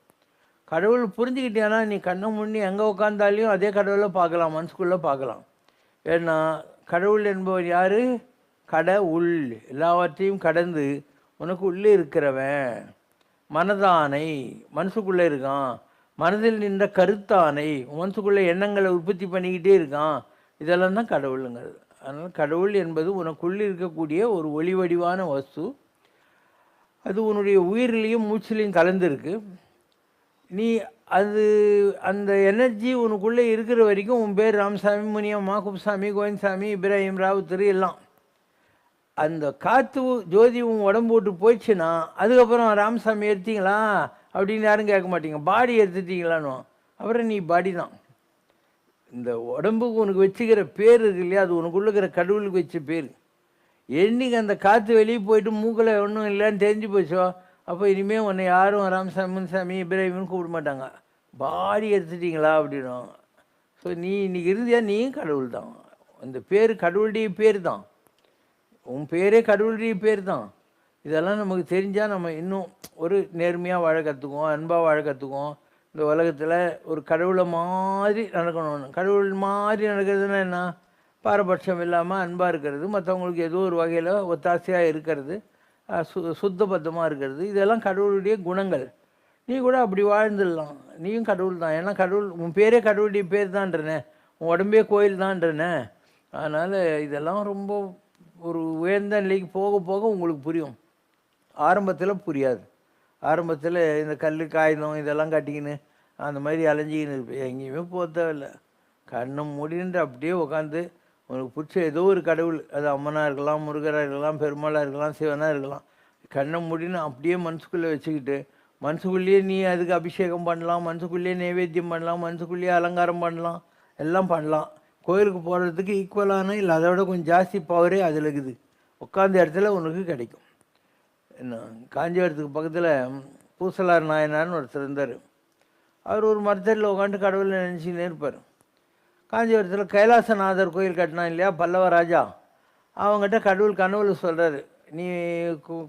கடவுள் புரிஞ்சுக்கிட்டேன்னா நீ கண்ணை முன்னி எங்கே உட்காந்தாலையும் அதே கடவுளை பார்க்கலாம், மனசுக்குள்ளே பார்க்கலாம். ஏன்னா கடவுள் என்பவர் யார்? கடவுள், எல்லாவற்றையும் கடந்து உனக்கு உள்ளே இருக்கிறவன். மனதானை, மனசுக்குள்ளே இருக்கான். மனதில் நின்ற கருத்தானை, மனசுக்குள்ளே எண்ணங்களை உற்பத்தி பண்ணிக்கிட்டே இருக்கான். இதெல்லாம் தான் கடவுளுங்கிறது. அதனால் கடவுள் என்பது உனக்குள்ளே இருக்கக்கூடிய ஒரு ஒளி வடிவான வஸ்து. அது உன்னுடைய உயிரிலையும் மூச்சிலையும் கலந்துருக்கு. நீ அந்த எனர்ஜி உனக்குள்ளே இருக்கிற வரைக்கும் உன் பேர் ராமசாமி, முனியம்மா, குப்சாமி, கோவிந்தசாமி, இப்ராஹிம், ராவுத்தர் எல்லாம். அந்த காற்று ஜோதி உன் உடம்பு விட்டு போயிடுச்சுன்னா அதுக்கப்புறம் ராமசாமி எடுத்தீங்களா அப்படின்னு யாரும் கேட்க மாட்டீங்க. பாடி எடுத்துட்டீங்களான்னு, அப்புறம் நீ பாடி தான். இந்த உடம்புக்கு உனக்கு வச்சுக்கிற பேர் இருக்கு இல்லையா, அது உனக்குள்ள இருக்கிற கடவுளுக்கு வச்ச பேர். என்னைக்கு அந்த காற்று வெளியே போயிட்டு மூக்கில் ஒன்றும் இல்லைன்னு தெரிஞ்சு போச்சோ, அப்போ இனிமேல் உன்னை யாரும் ராமசாமி, முன்சாமி, இப்ராஹிம்னு கூப்பிட மாட்டாங்க. பாடி எடுத்துட்டிங்களா அப்படின்னும். ஸோ நீ இன்னைக்கு இருந்தியா, நீயும் கடவுள் தான். அந்த பேர் கடவுளுடைய பேர் தான். உன் பேரே கடவுளுடைய பேர் தான். இதெல்லாம் நமக்கு தெரிஞ்சால் நம்ம இன்னும் ஒரு நேர்மையாக வாழ கற்றுக்குவோம், அன்பாக வாழ கற்றுக்குவோம். இந்த உலகத்தில் ஒரு கடவுளை மாதிரி நடக்கணும். கடவுள் மாதிரி நடக்கிறதுனா என்ன? பாரபட்சம் இல்லாமல் அன்பாக இருக்கிறது, மற்றவங்களுக்கு ஏதோ ஒரு வகையில் ஒத்தாசையாக இருக்கிறது, சுத்தபத்தமாக இருக்கிறது. இதெல்லாம் கடவுளுடைய குணங்கள். நீ கூட அப்படி வாழ்ந்துடலாம். நீயும் கடவுள் தான். ஏன்னா கடவுள், உன் பேரே கடவுளுடைய பேர் தான்றனே, உன் உடம்பே கோயில் தான்றனே. அதனால் இதெல்லாம் ரொம்ப ஒரு உயர்ந்த நிலைக்கு போக போக உங்களுக்கு புரியும். ஆரம்பத்தில் புரியாது. ஆரம்பத்தில் இந்த கல், காகிதம் இதெல்லாம் கட்டிக்கின்னு அந்த மாதிரி அலைஞ்சிக்கின்னு இருப்பேன். எங்கேயுமே போக தேவையில்லை. கண்ணை மூடின்ட்டு அப்படியே உட்காந்து உனக்கு பிடிச்ச ஏதோ ஒரு கடவுள், அது அம்மனாக இருக்கலாம், முருகராக இருக்கலாம், பெருமாளாக இருக்கலாம், சிவனாக இருக்கலாம், கண்ணை மூடின்னு அப்படியே மனசுக்குள்ளே வச்சுக்கிட்டு மனசுக்குள்ளேயே நீ அதுக்கு அபிஷேகம் பண்ணலாம், மனசுக்குள்ளேயே நைவேத்தியம் பண்ணலாம், மனசுக்குள்ளேயே அலங்காரம் பண்ணலாம், எல்லாம் பண்ணலாம். கோயிலுக்கு போகிறதுக்கு ஈக்குவலான இல்லை அதை விட கொஞ்சம் ஜாஸ்தி பவரே அதில் இருக்குது. உட்காந்த இடத்துல உனக்கு கிடைக்கும். என்ன, காஞ்சிபுரத்துக்கு பக்கத்தில் பூசலார் நாயனார்னு ஒருத்தர் இருந்தார். அவர் ஒரு மரத்தடியில் உட்காந்து கடவுளை நினச்சிக்கினே இருப்பார். காஞ்சிபுரத்தில் கைலாசநாதர் கோயில் கட்டினா இல்லையா, பல்லவ ராஜா, அவங்ககிட்ட கடவுள் கனவுல சொல்கிறாரு, நீ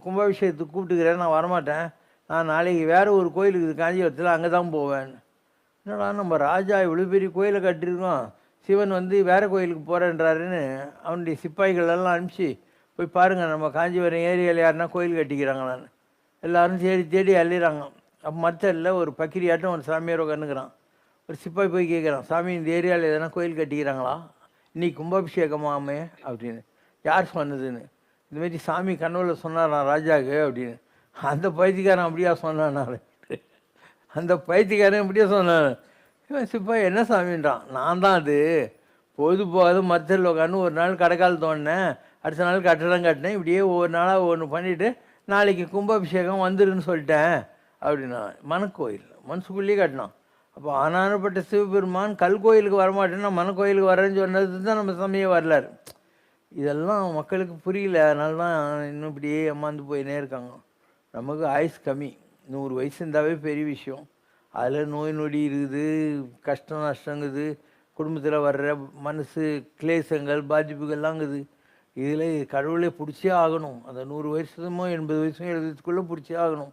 கும்பாபிஷேகத்துக்கு கூப்பிட்டுக்கிறேன், நான் வரமாட்டேன், நான் நாளைக்கு வேறு ஒரு கோயில் இருக்குது காஞ்சிபுரத்தில், அங்கே தான் போவேன். என்னடா நம்ம ராஜா இவ்வளோ பெரிய கோயிலை கட்டியிருக்கோம், சிவன் வந்து வேறு கோயிலுக்கு போகிறேன்றாருன்னு அவனுடைய சிப்பாய்கள் எல்லாம் அனுப்பிச்சு போய் பாருங்கள் நம்ம காஞ்சிபுரம் ஏரியாவில் யாருன்னா கோயில் கட்டிக்கிறாங்களான்னு. எல்லோரும் தேடி தேடி அள்ளிறாங்க. அப்போ மரத்தில் ஒரு பக்கிரியாட்டம் ஒரு சாமியார் உட்காந்துக்கிறான். ஒரு சிப்பாய் போய் கேட்குறான், சாமி இந்த ஏரியாவில் எதனா கோயில் கட்டிக்கிறாங்களா, இன்னைக்கு கும்பாபிஷேகமாமே அப்படின்னு. யார் சொன்னதுன்னு. இந்தமாரி சாமி கனவுல சொன்னாரான் ராஜாவுக்கு அப்படின்னு. அந்த பைத்தியக்காரன் அப்படியா சொன்னான், அந்த பைத்தியக்காரன் அப்படியே சொன்னான். இவன் சிப்பாய் என்ன சாமின்றான், நான் தான் அது பொது போகாத மரத்தில் உட்காந்து ஒரு நாள் கடைக்கால் தோண்டினேன், அடுத்த நாள் கட்டடம் கட்டினேன், இப்படியே ஒவ்வொரு நாளாக ஒன்று பண்ணிவிட்டு நாளைக்கு கும்பாபிஷேகம் வந்துருன்னு சொல்லிட்டேன் அப்படின்னா. மனக்கோயில் மனசுக்குள்ளேயே கட்டினான். அப்போ ஆனானப்பட்ட சிவபெருமான் கல் கோயிலுக்கு வரமாட்டேன்னா மனக்கோயிலுக்கு வரேன்னு சொன்னது தான் நம்ம சமயம் வரலாறு. இதெல்லாம் மக்களுக்கு புரியல, அதனால தான் இன்னும் இப்படியே ஏமாந்து போயினே இருக்காங்க. நமக்கு ஆயுஸ் கம்மி, 100 வயசு இருந்தாவே பெரிய விஷயம். அதில் நோய் நொடி இருக்குது, கஷ்டம் நஷ்டங்குது, குடும்பத்தில் வர்ற மனசு கிளேசங்கள் பாதிப்புகள்லாம் இருக்குது. இதில் கடவுளே பிடிச்சே ஆகணும். அந்த 100 வயசுமோ 80 வயசுமோ 70 பிடிச்சே ஆகணும்.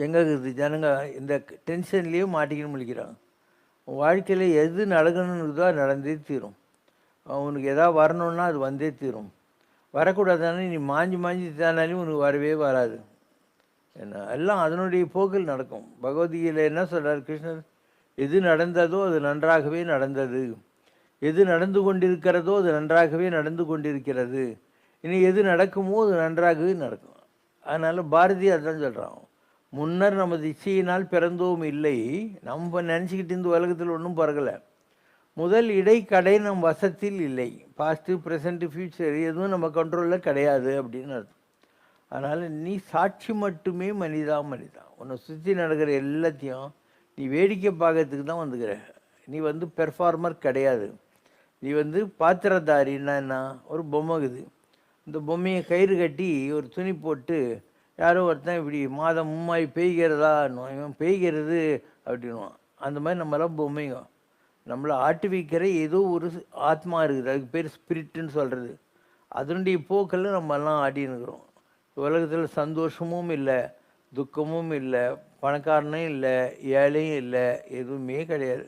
எங்கே இருக்குது ஜனங்க இந்த டென்ஷன்லேயே மாட்டிக்கின்னு முழிக்கிறாங்க. வாழ்க்கையில் எது நடக்கணுன்றதோ நடந்தே தீரும். உனக்கு எதாவது வரணுன்னா அது வந்தே தீரும். வரக்கூடாதானே நீ மாஞ்சி மாஞ்சி தானாலையும் உனக்கு வரவே வராது. என்ன எல்லாம் அதனுடைய போக்கில் நடக்கும். பகவத்கீதையில் என்ன சொல்கிறார் கிருஷ்ணர், எது நடந்ததோ அது நன்றாகவே நடந்தது, எது நடந்து கொண்டிருக்கிறதோ அது நன்றாகவே நடந்து கொண்டிருக்கிறது, இனி எது நடக்குமோ அது நன்றாகவே நடக்கும். அதனால் பாரதி அதான் சொல்கிறான், முன்னர் நமது இச்சையினால் பிறந்தோம் இல்லை, நம்ம நினச்சிக்கிட்டு இந்த உலகத்தில் ஒன்றும் பிறகலை, முதல் இடைக்கடை நம் வசத்தில் இல்லை, பாஸ்ட்டு ப்ரெசண்ட்டு ஃப்யூச்சர் எதுவும் நம்ம கண்ட்ரோலில் கிடையாது அப்படின்னு அர்த்தம். அதனால் நீ சாட்சி மட்டுமே மனிதா. உன்னை சுற்றி நடக்கிற எல்லாத்தையும் நீ வேடிக்கை பார்க்கறதுக்கு தான் வந்துக்கிற. நீ வந்து பெர்ஃபார்மர் கிடையாது. நீ வந்து பாத்திரதாரின்னா என்ன, ஒரு பொம்மை இருக்குது, இந்த பொம்மையை கயிறு கட்டி ஒரு துணி போட்டு யாரோ ஒருத்தன் இப்படி மாதம் மும்மாய் பெய்கிறதா, இவன் பெய்கிறது அப்படின்வான். அந்த மாதிரி நம்மளாம் பொம்மைங்க. நம்மளை ஆட்டி வைக்கிற ஏதோ ஒரு ஆத்மா இருக்குது, அதுக்கு பேர் ஸ்பிரிட்டுன்னு சொல்கிறது. அதனுடைய போக்கில் நம்மெல்லாம் ஆடினுக்கிறோம். உலகத்தில் சந்தோஷமும் இல்லை, துக்கமும் இல்லை, பணக்காரனும் இல்லை, ஏழையும் இல்லை, எதுவுமே கிடையாது.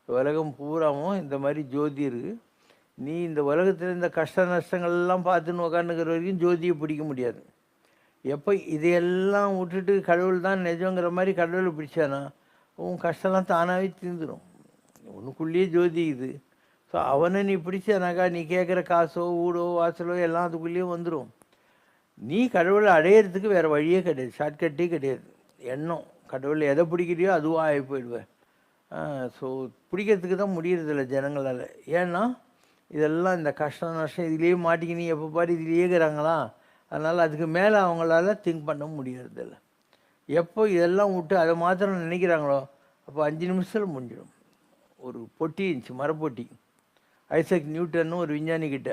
உலகம் பூராவும் இந்த மாதிரி ஜோதி இருக்குது. நீ இந்த உலகத்தில் இந்த கஷ்ட நஷ்டங்கள்லாம் பார்த்துன்னு உக்காந்துக்கிற வரைக்கும் ஜோதியை பிடிக்க முடியாது. எப்போ இதையெல்லாம் விட்டுட்டு கடவுள் தான் நிஜங்கிற மாதிரி கடவுளை பிடிச்சானா உன் கஷ்டம்லாம் தானாகவே தீர்ந்துடும். உனக்குள்ளேயே ஜோதி இது. ஸோ அவனை நீ பிடிச்சானாக்கா நீ கேட்குற காசோ வீடோ வாசலோ எல்லாம் அதுக்குள்ளேயே வந்துடும். நீ கடவுளை அடையிறதுக்கு வேறு வழியே கிடையாது, ஷார்ட்கட்டே கிடையாது. எண்ணம் கடவுளை எதை பிடிக்கிறியோ அதுவும் ஆகி போயிடுவேன். ஸோ பிடிக்கிறதுக்கு தான் முடியறதில்ல ஜனங்களால். ஏன்னா இதெல்லாம் இந்த கஷ்டம் நஷ்டம் இதுலேயே மாட்டிக்கினி எப்போ பாரு இதுலேயே இருக்கிறாங்களா, அதனால் அதுக்கு மேலே அவங்களால திங்க் பண்ண முடியறதில்ல. எப்போ இதெல்லாம் விட்டு அதை மாத்திரம் நினைக்கிறாங்களோ அப்போ 5 நிமிஷத்தில் முடிஞ்சிடும். ஒரு பொட்டி இருந்துச்சு, மரப்பொட்டி, ஐசக் நியூட்டன்னு ஒரு விஞ்ஞானிக்கிட்ட.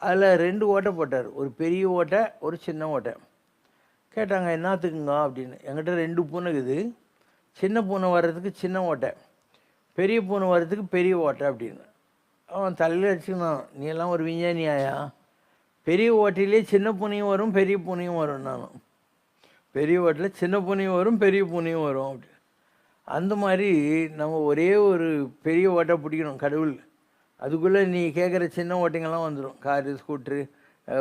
அதில் 2 ஓட்டை போட்டார், ஒரு பெரிய ஓட்டை ஒரு சின்ன ஓட்டை. கேட்டாங்க என்னத்துக்குங்க அப்படின்னு. என்கிட்ட 2 பூனை இருக்குது, சின்ன பூனை வர்றதுக்கு சின்ன ஓட்டை, பெரிய பூனை வர்றதுக்கு பெரிய ஓட்டை அப்படின்னு. அவன் தலையில் அடிச்சுக்கணும், நீ எல்லாம் ஒரு விஞ்ஞானியாயா, பெரிய ஓட்டையிலே சின்ன பூனையும் வரும் பெரிய பூனையும் வரும், நானும் பெரிய ஓட்டில் சின்ன பூனையும் வரும் பெரிய பூனையும் வரும் அப்படி. அந்த மாதிரி நம்ம ஒரே ஒரு பெரிய ஓட்டை பிடிக்கணும் கடவுள். அதுக்குள்ளே நீ கேட்குற சின்ன ஓட்டைங்கள்லாம் வந்துடும். காரு ஸ்கூட்ரு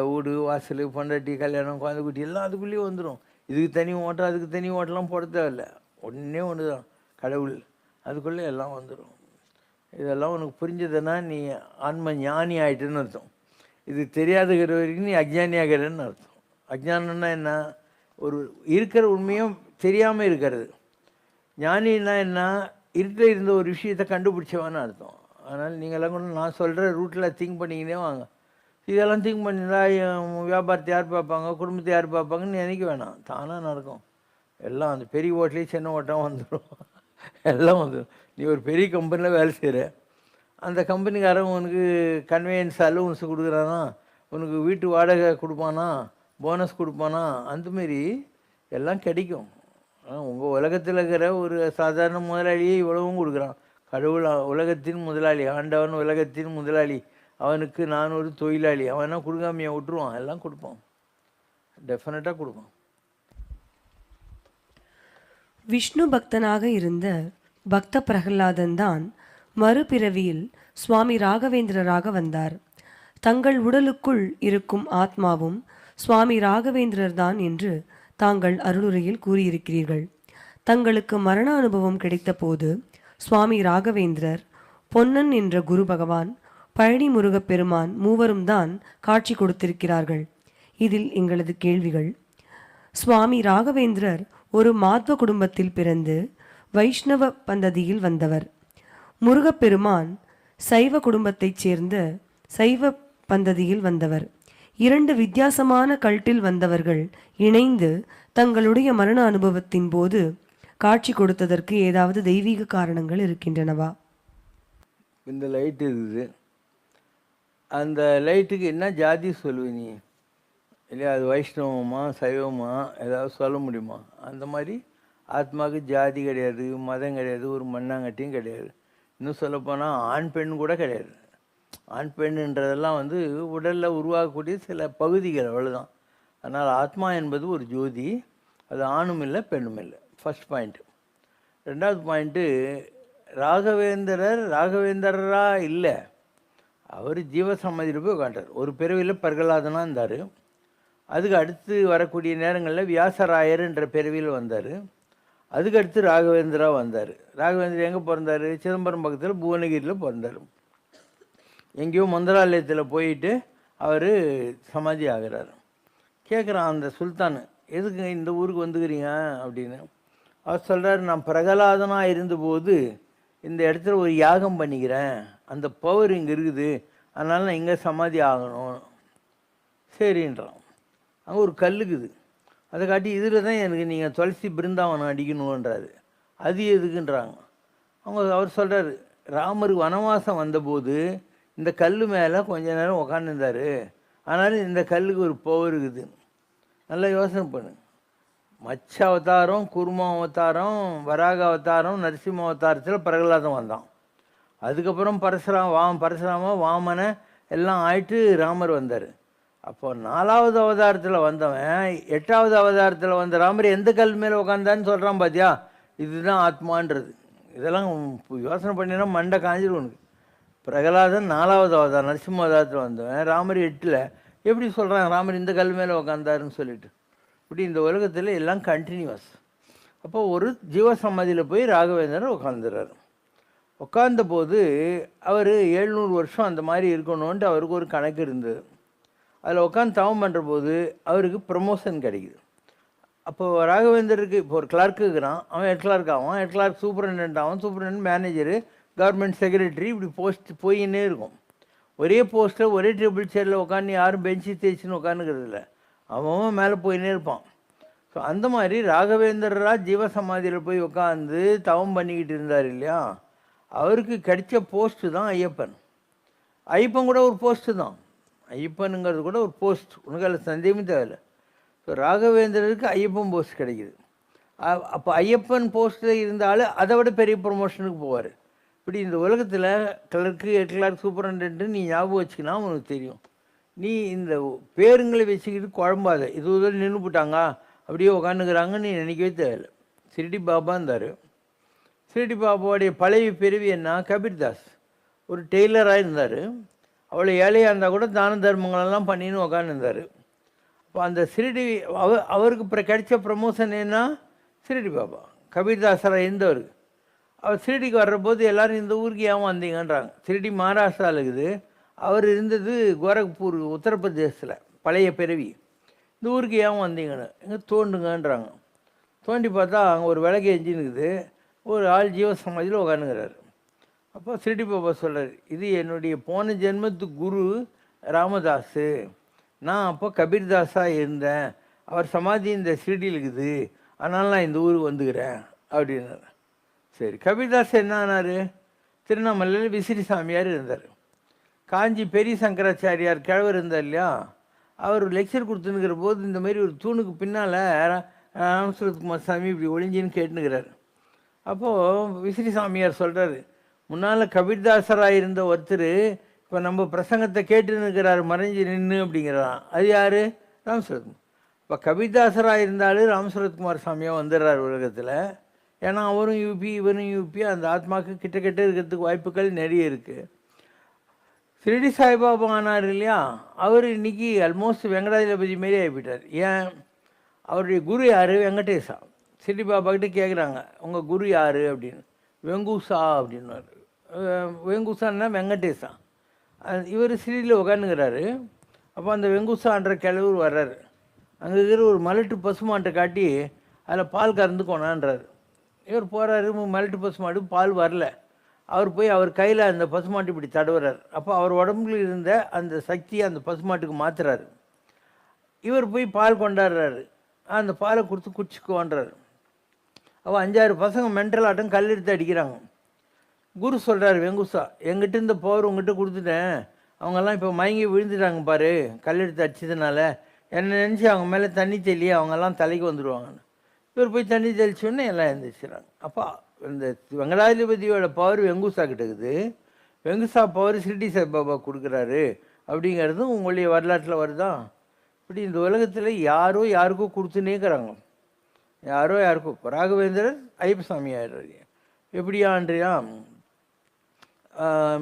வீடு வாசல் பொண்டாட்டி கல்யாணம் குழந்தை குட்டி எல்லாம் அதுக்குள்ளேயே வந்துடும். இதுக்கு தனி ஓட்டம் அதுக்கு தனி ஓட்டெல்லாம் போட தேவையில்லை, ஒன்றே ஒன்று தான் கடவுள், அதுக்குள்ளே எல்லாம் வந்துடும். இதெல்லாம் உனக்கு புரிஞ்சதுன்னா நீ ஆன்ம ஞானி ஆகிட்டுன்னு அர்த்தம். இது தெரியாதுங்கிற வரைக்கும் நீ அஜ்ஞானி ஆகிறன்னு அர்த்தம். அஜ்ஞானம்னா என்ன, ஒரு இருக்கிற உண்மையும் தெரியாமல் இருக்கிறது. ஞானின்னா என்ன, இருட்டில் இருந்த ஒரு விஷயத்தை கண்டுபிடிச்சவான்னு அர்த்தம். அதனால் நீங்கள்லாம் கூட நான் சொல்கிற ரூட்டில் திங்க் பண்ணிக்கினே வாங்க. இதெல்லாம் திங்க் பண்ணியிருந்தா வியாபாரத்தை யார் பார்ப்பாங்க, குடும்பத்தை யார் பார்ப்பாங்கன்னு நினைக்க வேணாம், தானாக நடக்கும் எல்லாம். அந்த பெரிய ஓட்டிலே சின்ன ஓட்டம் வந்துடும், எல்லாம் வந்துடும். நீ ஒரு பெரிய கம்பெனியில் வேலை செய்கிற, அந்த கம்பெனிக்காரன் உனக்கு கன்வீனியன்ஸ் அலவன்ஸ் கொடுக்குறானா, உனக்கு வீட்டு வாடகை கொடுப்பானா, போனஸ் கொடுப்பானா, அந்தமாரி எல்லாம் கிடைக்கும். உங்கள் உலகத்தில் இருக்கிற ஒரு சாதாரண முதலாளியே இவ்வளவும் கொடுக்குறான். கடவுள் உலகத்தின் முதலாளி, ஆண்டவன் உலகத்தின் முதலாளி, அவனுக்கு நான் ஒரு தொழிலாளி, அவனா கொடுக்காமையா விட்டுருவான்? எல்லாம் கொடுப்பான், டெஃபினட்டாக கொடுப்பான். விஷ்ணு பக்தனாக இருந்த பக்த பிரகலாதன் தான் மறுபிறவியில் சுவாமி ராகவேந்திரராக வந்தார். தங்கள் உடலுக்குள் இருக்கும் ஆத்மாவும் சுவாமி ராகவேந்திரர் தான் என்று தாங்கள் அருளுரையில் கூறியிருக்கிறீர்கள். தங்களுக்கு மரண அனுபவம் கிடைத்த போது சுவாமி ராகவேந்திரர், பொன்னன் என்ற குரு பகவான், பழனி முருகப்பெருமான் மூவரும் தான் காட்சி கொடுத்திருக்கிறார்கள். இதில் எங்களது கேள்விகள்: சுவாமி ராகவேந்திரர் ஒரு மாத்வ குடும்பத்தில் பிறந்து வைஷ்ணவ பந்ததியில் வந்தவர். முருகப்பெருமான் சைவ குடும்பத்தைச் சேர்ந்த சைவ பந்ததியில் வந்தவர். இரண்டு வித்தியாசமான கல்ட்டில் வந்தவர்கள் இணைந்து தங்களுடைய மரண அனுபவத்தின் போது காட்சி கொடுத்ததற்கு ஏதாவது தெய்வீக காரணங்கள் இருக்கின்றனவா? இந்த லைட் இருக்குது, அந்த லைட்டுக்கு என்ன ஜாதி சொல்லுவ நீ? இல்லையா, அது வைஷ்ணவமா சைவமா ஏதாவது சொல்ல முடியுமா? அந்த மாதிரி ஆத்மாவுக்கு ஜாதி கிடையாது, மதம் கிடையாது, ஒரு மண்ணாங்கட்டியும் கிடையாது. இன்னும் சொல்லப்போனால் ஆண் பெண் கூட கிடையாது. ஆண் பெண்ணுன்றதெல்லாம் உடலில் உருவாகக்கூடிய சில பகுதிகள், அவ்வளோதான். அதனால் ஆத்மா என்பது ஒரு ஜோதி, அது ஆணும் இல்லை பெண்ணும் இல்லை. First point. ரெண்டாவது பாயிண்ட்டு, ராகவேந்திரராக இல்லை, அவர் ஜீவசமாதியில் போய் உட்காண்டார். ஒரு பிறவியில் பிரகலாதனாக இருந்தார். அதுக்கு அடுத்து வரக்கூடிய நேரங்களில் வியாசராயர் என்ற பிறவியில் வந்தார். அதுக்கு அடுத்து ராகவேந்திரா வந்தார். ராகவேந்திரா எங்கே பிறந்தார்? சிதம்பரம் பக்கத்தில் புவனகிரியில் பிறந்தார். எங்கேயோ மந்திராலயத்தில் போயிட்டு அவர் சமாதி ஆகிறார். கேட்குறான் அந்த சுல்தான், எதுக்கு இந்த ஊருக்கு வந்துக்கிறீங்க அப்படின்னு. அவர் சொல்கிறார், நான் பிரகலாதனாக இருந்தபோது இந்த இடத்துல ஒரு யாகம் பண்ணிக்கிறேன், அந்த பவர் இங்கே இருக்குது, அதனால் நான் இங்கே சமாதி ஆகணும். சரின்றான். அங்கே ஒரு கல்லுக்குது, அதை காட்டி இதில் தான் எனக்கு நீங்கள் துளசி பிருந்தாவனம் அடிக்கணுன்றாரு. அது எதுக்குன்றாங்க. அவர் சொல்கிறார், ராமருக்கு வனவாசம் வந்தபோது இந்த கல் மேலே கொஞ்ச நேரம் உக்காந்துருந்தார், ஆனாலும் இந்த கல்லுக்கு ஒரு பவர் இருக்குது. நல்லா யோசனை பண்ணு. மச்ச அவதாரம், குரும அவதாரம், வராக அவதாரம், நரசிம்ம அவதாரத்தில் பிரகலாதம் வந்தான். அதுக்கப்புறம் பரசுராம வாமனை எல்லாம் ஆயிட்டு ராமர் வந்தார். அப்போ 4வது அவதாரத்தில் வந்தவன் 8வது அவதாரத்தில் வந்த ராமர் எந்த கல் மேலே உட்காந்தான்னு சொல்கிறான் பாத்தியா? இதுதான் ஆத்மான்றது. இதெல்லாம் யோசனை பண்ணினா மண்டை காஞ்சிடும் உனக்கு. பிரகலாதன் 4வது அவதாரம், நரசிம்ம அவதாரத்தில் வந்தவன். ராமர் 8ல் எப்படி சொல்கிறான் ராமர் இந்த கல் மேலே உட்காந்தாருன்னு சொல்லிட்டு? இப்படி இந்த உலகத்தில் எல்லாம் கண்டினியூஸ். அப்போ ஒரு ஜீவசமாதியில் போய் ராகவேந்திரர் உட்காந்துறாரு. உட்கார்ந்த போது அவர் 700 வருஷம் அந்த மாதிரி இருக்கணும்ன்ட்டு அவருக்கு ஒரு கணக்கு இருந்தது. அதில் உட்காந்து தவம் பண்ணுற போது அவருக்கு ப்ரமோஷன் கிடைக்குது. அப்போது ராகவேந்தருக்கு இப்போ ஒரு கிளார்க்கு இருக்கிறான், அவன் ஹெட் கிளார்க் ஆவான், ஹெட் கிளார்க் சூப்பரண்டென்ட் ஆகும், சூப்பரண்டென்ட் மேனேஜரு, கவர்மெண்ட் செக்ரட்டரி, இப்படி போஸ்ட் போயின்னே இருக்கும். ஒரே போஸ்ட்டில் ஒரே டேபிள் சேரில் உட்காந்து யாரும் பெஞ்சு தேய்ச்சின்னு உட்காந்துக்கிறது இல்லை, அவன் மேலே போயின்னே இருப்பான். ஸோ அந்த மாதிரி ராகவேந்திரராக ஜீவசமாதியில் போய் உட்காந்து தவம் பண்ணிக்கிட்டு இருந்தார் இல்லையா, அவருக்கு கிடைச்ச போஸ்ட்டு தான் ஐயப்பன். ஐயப்பன் கூட ஒரு போஸ்ட்டு தான், ஐயப்பனுங்கிறது கூட ஒரு போஸ்ட், உனக்கு அதில் சந்தேகமே தேவையில்லை. ஸோ ராகவேந்திரருக்கு ஐயப்பன் போஸ்ட் கிடைக்கிது. அப்போ ஐயப்பன் போஸ்ட்டில் இருந்தாலும் அதை விட பெரிய ப்ரொமோஷனுக்கு போவார். இப்படி இந்த உலகத்தில் கிளர்க்கு, ஹெட் கிளார்க், சூப்பரண்டென்ட்டு நீ ஞாபகம் வச்சுக்கினா உனக்கு தெரியும். நீ இந்த பேருங்களை வச்சுக்கிட்டு குழம்பாத, இது உதவி நின்று போட்டாங்க அப்படியே உட்காந்துக்கிறாங்கன்னு நீ நினைக்கவே தேவையில்லை. சிரிடி பாபா இருந்தார். சிரிடி பாபாவுடைய பழைய பிறவி என்ன? கபீர்தாஸ். ஒரு டெய்லராக இருந்தார். அவ்வளோ ஏழையாக இருந்தால் கூட தான தர்மங்களெல்லாம் பண்ணின்னு உட்காந்துருந்தார். அப்போ அந்த சிரிடி அவருக்கு கிடைச்ச ப்ரமோஷன் என்ன? சிரிடி பாபா கபீர்தாஸராக இருந்தவருக்கு. அவர் சிரிடிக்கு வர்றபோது எல்லோரும் இந்த ஊருக்கு ஏன் வந்தீங்கன்றாங்க. சிரிடி மகாராஷ்டிராவில் இருக்குது, அவர் இருந்தது கோரக்பூர் உத்தரப்பிரதேசத்தில், பழைய பிறவி. இந்த ஊருக்கு ஏன் வந்தீங்கன்னு, எங்கே தோண்டுங்கன்றாங்க. தோண்டி பார்த்தா அங்கே ஒரு விளக்கு எஞ்சின் இருக்குது, ஒரு ஆள் ஜீவசமாதியில் உட்காந்துக்கிறாரு. அப்போ சிரிடி பாபா சொல்கிறார், இது என்னுடைய போன ஜென்மத்து குரு ராமதாஸு, நான் அப்போ கபீர்தாஸாக இருந்தேன், அவர் சமாதி இந்த சிரிடியில் இருக்குது, அதனால் நான் இந்த ஊருக்கு வந்துக்கிறேன் அப்படின்னாரு. சரி, கபீர்தாஸ் என்ன ஆனார்? திருவண்ணாமலையில் விசிறி சாமியார் இருந்தார். காஞ்சி பெரிய சங்கராச்சாரியார் கிழவர் இருந்தார் இல்லையா, அவர் லெக்சர் கொடுத்துன்னுக்கிற போது இந்த மாதிரி ஒரு தூணுக்கு பின்னால் ராமசுரத்குமார் சாமி இப்படி ஒளிஞ்சின்னு கேட்டுனுக்கிறார். அப்போது விசிறி சாமியார் சொல்கிறார், முன்னால் கபீர்தாசராக இருந்த ஒருத்தர் இப்போ நம்ம பிரசங்கத்தை கேட்டுன்னு இருக்கிறாரு மறைஞ்சு நின்று அப்படிங்கிறான், அது யார்? ராமசரத். இப்போ கவிதாசராக இருந்தாலும் ராமசரத்குமார் சாமியாக வந்துடுறார் உலகத்தில். ஏன்னா அவரும் யூபி இவரும் யூபி, அந்த ஆத்மாவுக்கு கிட்ட கிட்ட இருக்கிறதுக்கு வாய்ப்புகள் நிறைய இருக்குது. ஷிரடி சாய்பாபா ஆனார் இல்லையா, அவர் இன்னைக்கு ஆல்மோஸ்ட் வெங்கடாஜலபதி மாரி ஆகிவிட்டார். ஏன்? அவருடைய குரு யார்? வெங்கடேசா. ஷிரடி பாபா கிட்ட கேட்குறாங்க, உங்கள் குரு யார் அப்படின்னு. வெங்குசா அப்படின்னாரு. வெங்குசான்னா வெங்கடேசா. இவர் ஷிரடியில் உட்காந்துக்கிறாரு. அப்போ அந்த வெங்குசான்ற கிழவர் வர்றாரு. அங்கே இருக்கிற ஒரு மலட்டு பசுமாட்டை காட்டி அதில் பால் கறந்து கொண்டான்றார். இவர் போகிறாரு, மலட்டு பசுமாடு பால் வரல. அவர் போய் அவர் கையில் அந்த பசுமாட்டு இப்படி தடவுறார். அப்போ அவர் உடம்புல இருந்த அந்த சக்தியை அந்த பசுமாட்டுக்கு மாற்றுறாரு. இவர் போய் பால் கொண்டாடுறாரு. அந்த பாலை கொடுத்து குடிச்சுக்கோன்றார். அப்போ 5-6 பசங்க மென்டல் ஆட்டம் கல் எடுத்து அடிக்கிறாங்க. குரு சொல்கிறார், வெங்குசா, எங்கிட்ட இந்த பவர் உங்ககிட்ட கொடுத்துட்டேன், அவங்கெல்லாம் இப்போ மயங்கி விழுந்துட்டாங்க பாரு, கல் எடுத்து அடிச்சதுனால. என்னை நினச்சி அவங்க மேலே தண்ணி தெளி, அவங்கெல்லாம் தலைக்கு வந்துடுவாங்கன்னு. இவர் போய் தண்ணி தெளிச்சோடனே எல்லாம் எழுந்திரிச்சிடறாங்க. அப்போ இந்த வெங்கடாஜலபதியோட பவர் வெங்குசா கிட்ட இருக்குது. வெங்குசா பவர் ஷிரடி சாய்பாபா கொடுக்குறாரு அப்படிங்கிறதும் உங்களுடைய வரலாற்றில் வருதான். இப்படி இந்த உலகத்தில் யாரோ யாருக்கோ கொடுத்துன்னே இருக்கிறாங்க. யாரோ யாருக்கோ. ராகவேந்திரர் ஐயப்பசாமி ஆயிடுறாரு. எப்படியான்றியா,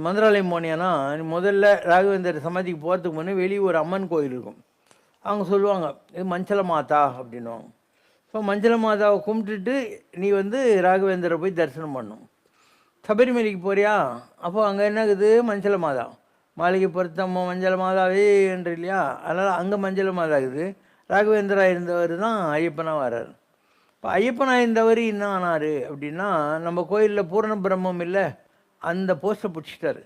மந்திராலயம் போனியானா முதல்ல ராகவேந்தர் சமாதிக்கு போகிறதுக்கு முன்னே வெளியே ஒரு அம்மன் கோயில் இருக்கும். அவங்க சொல்லுவாங்க, இது மஞ்சள மாதா அப்படின்வாங்க. ஸோ மஞ்சள மாதாவை கும்பிட்டுட்டு நீ ராகவேந்தரை போய் தரிசனம் பண்ணணும். சபரிமலைக்கு போறியா, அப்போ அங்கே என்ன இருக்குது? மஞ்சள மாதா. மாளிகை பொருத்தம்மா மஞ்சள மாதாவே என்று இல்லையா, அதனால் அங்கே மஞ்சள மாதா இருக்குது. ராகவேந்தராக இருந்தவர் தான் ஐயப்பனாக வர்றார். இப்போ ஐயப்பனாக இருந்தவர் என்ன ஆனார் அப்படின்னா, நம்ம கோயிலில் பூரண பிரம்மம் இல்லை, அந்த போஸ்ட்டை பிடிச்சிட்டாரு.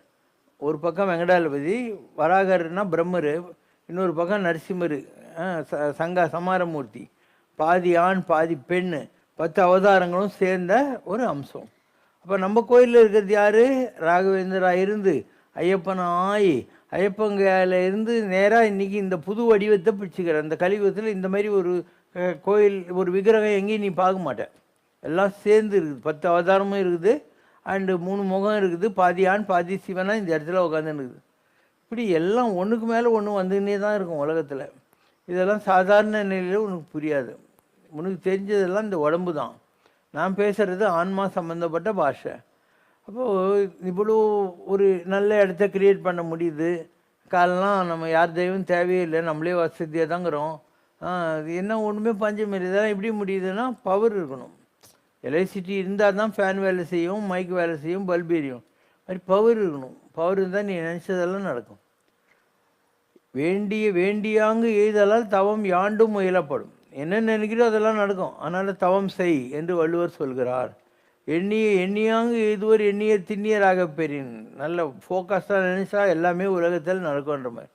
ஒரு பக்கம் வெங்கடாஜலபதி, வராகர்னா பிரம்மர், இன்னொரு பக்கம் நரசிம்மர், சமாரமூர்த்தி, பாதி ஆண் பாதி பெண், 10 அவதாரங்களும் சேர்ந்த ஒரு அம்சம். அப்போ நம்ம கோயிலில் இருக்கிறது யார்? ராகவேந்தராக இருந்து ஐயப்பனாய் ஐயப்பங்கையில் இருந்து நேராக இன்றைக்கி இந்த புது வடிவத்தை பிடிச்சிக்கிற இந்த கலியுகத்தில் இந்த மாதிரி ஒரு கோயில், ஒரு விக்கிரகம் எங்கேயும் நீ பார்க்க மாட்டேன். எல்லாம் சேர்ந்து இருக்குது. 10 அவதாரமும் இருக்குது, அண்டு 3 முகம் இருக்குது, பாதி ஆண் பாதி சிவனாக இந்த இடத்துல உட்காந்துன்னு இருக்குது. இப்படி எல்லாம் ஒன்றுக்கு மேலே ஒன்று வந்துன்னே தான் இருக்கும் உலகத்தில். இதெல்லாம் சாதாரண நிலையில் உனக்கு புரியாது. உனக்கு தெரிஞ்சதெல்லாம் இந்த உடம்பு தான். நான் பேசுகிறது ஆன்மா சம்மந்தப்பட்ட பாஷை. அப்போது இவ்வளோ ஒரு நல்ல இடத்த க்ரியேட் பண்ண முடியுது. காலெலாம் நம்ம யார் தெய்வம் தேவையே இல்லை, நம்மளே வசதியாக தாங்கிறோம். அது என்ன ஒன்றுமே பஞ்சம் இல்லை. இதெல்லாம் எப்படி முடியுதுன்னா பவர் இருக்கணும். எலக்ட்ரிசிட்டி இருந்தால் தான் ஃபேன் வேலை செய்யும், மைக் வேலை செய்யும், பல்ப் எரியும். மாதிரி பவர் இருக்கணும். பவர் இருந்தால் நீ நினச்சதெல்லாம் நடக்கும். வேண்டியாங்கு எய்தலால் தவம் யாண்டும் முயலப்படும். என்ன நினைக்கிறோ அதெல்லாம் நடக்கும். அதனால் தவம் செய் என்று வள்ளுவர் சொல்கிறார். எண்ணியாங்கு எய்துவர் எண்ணிய திண்ணியராக பெறின். நல்ல ஃபோக்கஸாக நினச்சா எல்லாமே உலகத்தில் நடக்கும்ன்ற மாதிரி.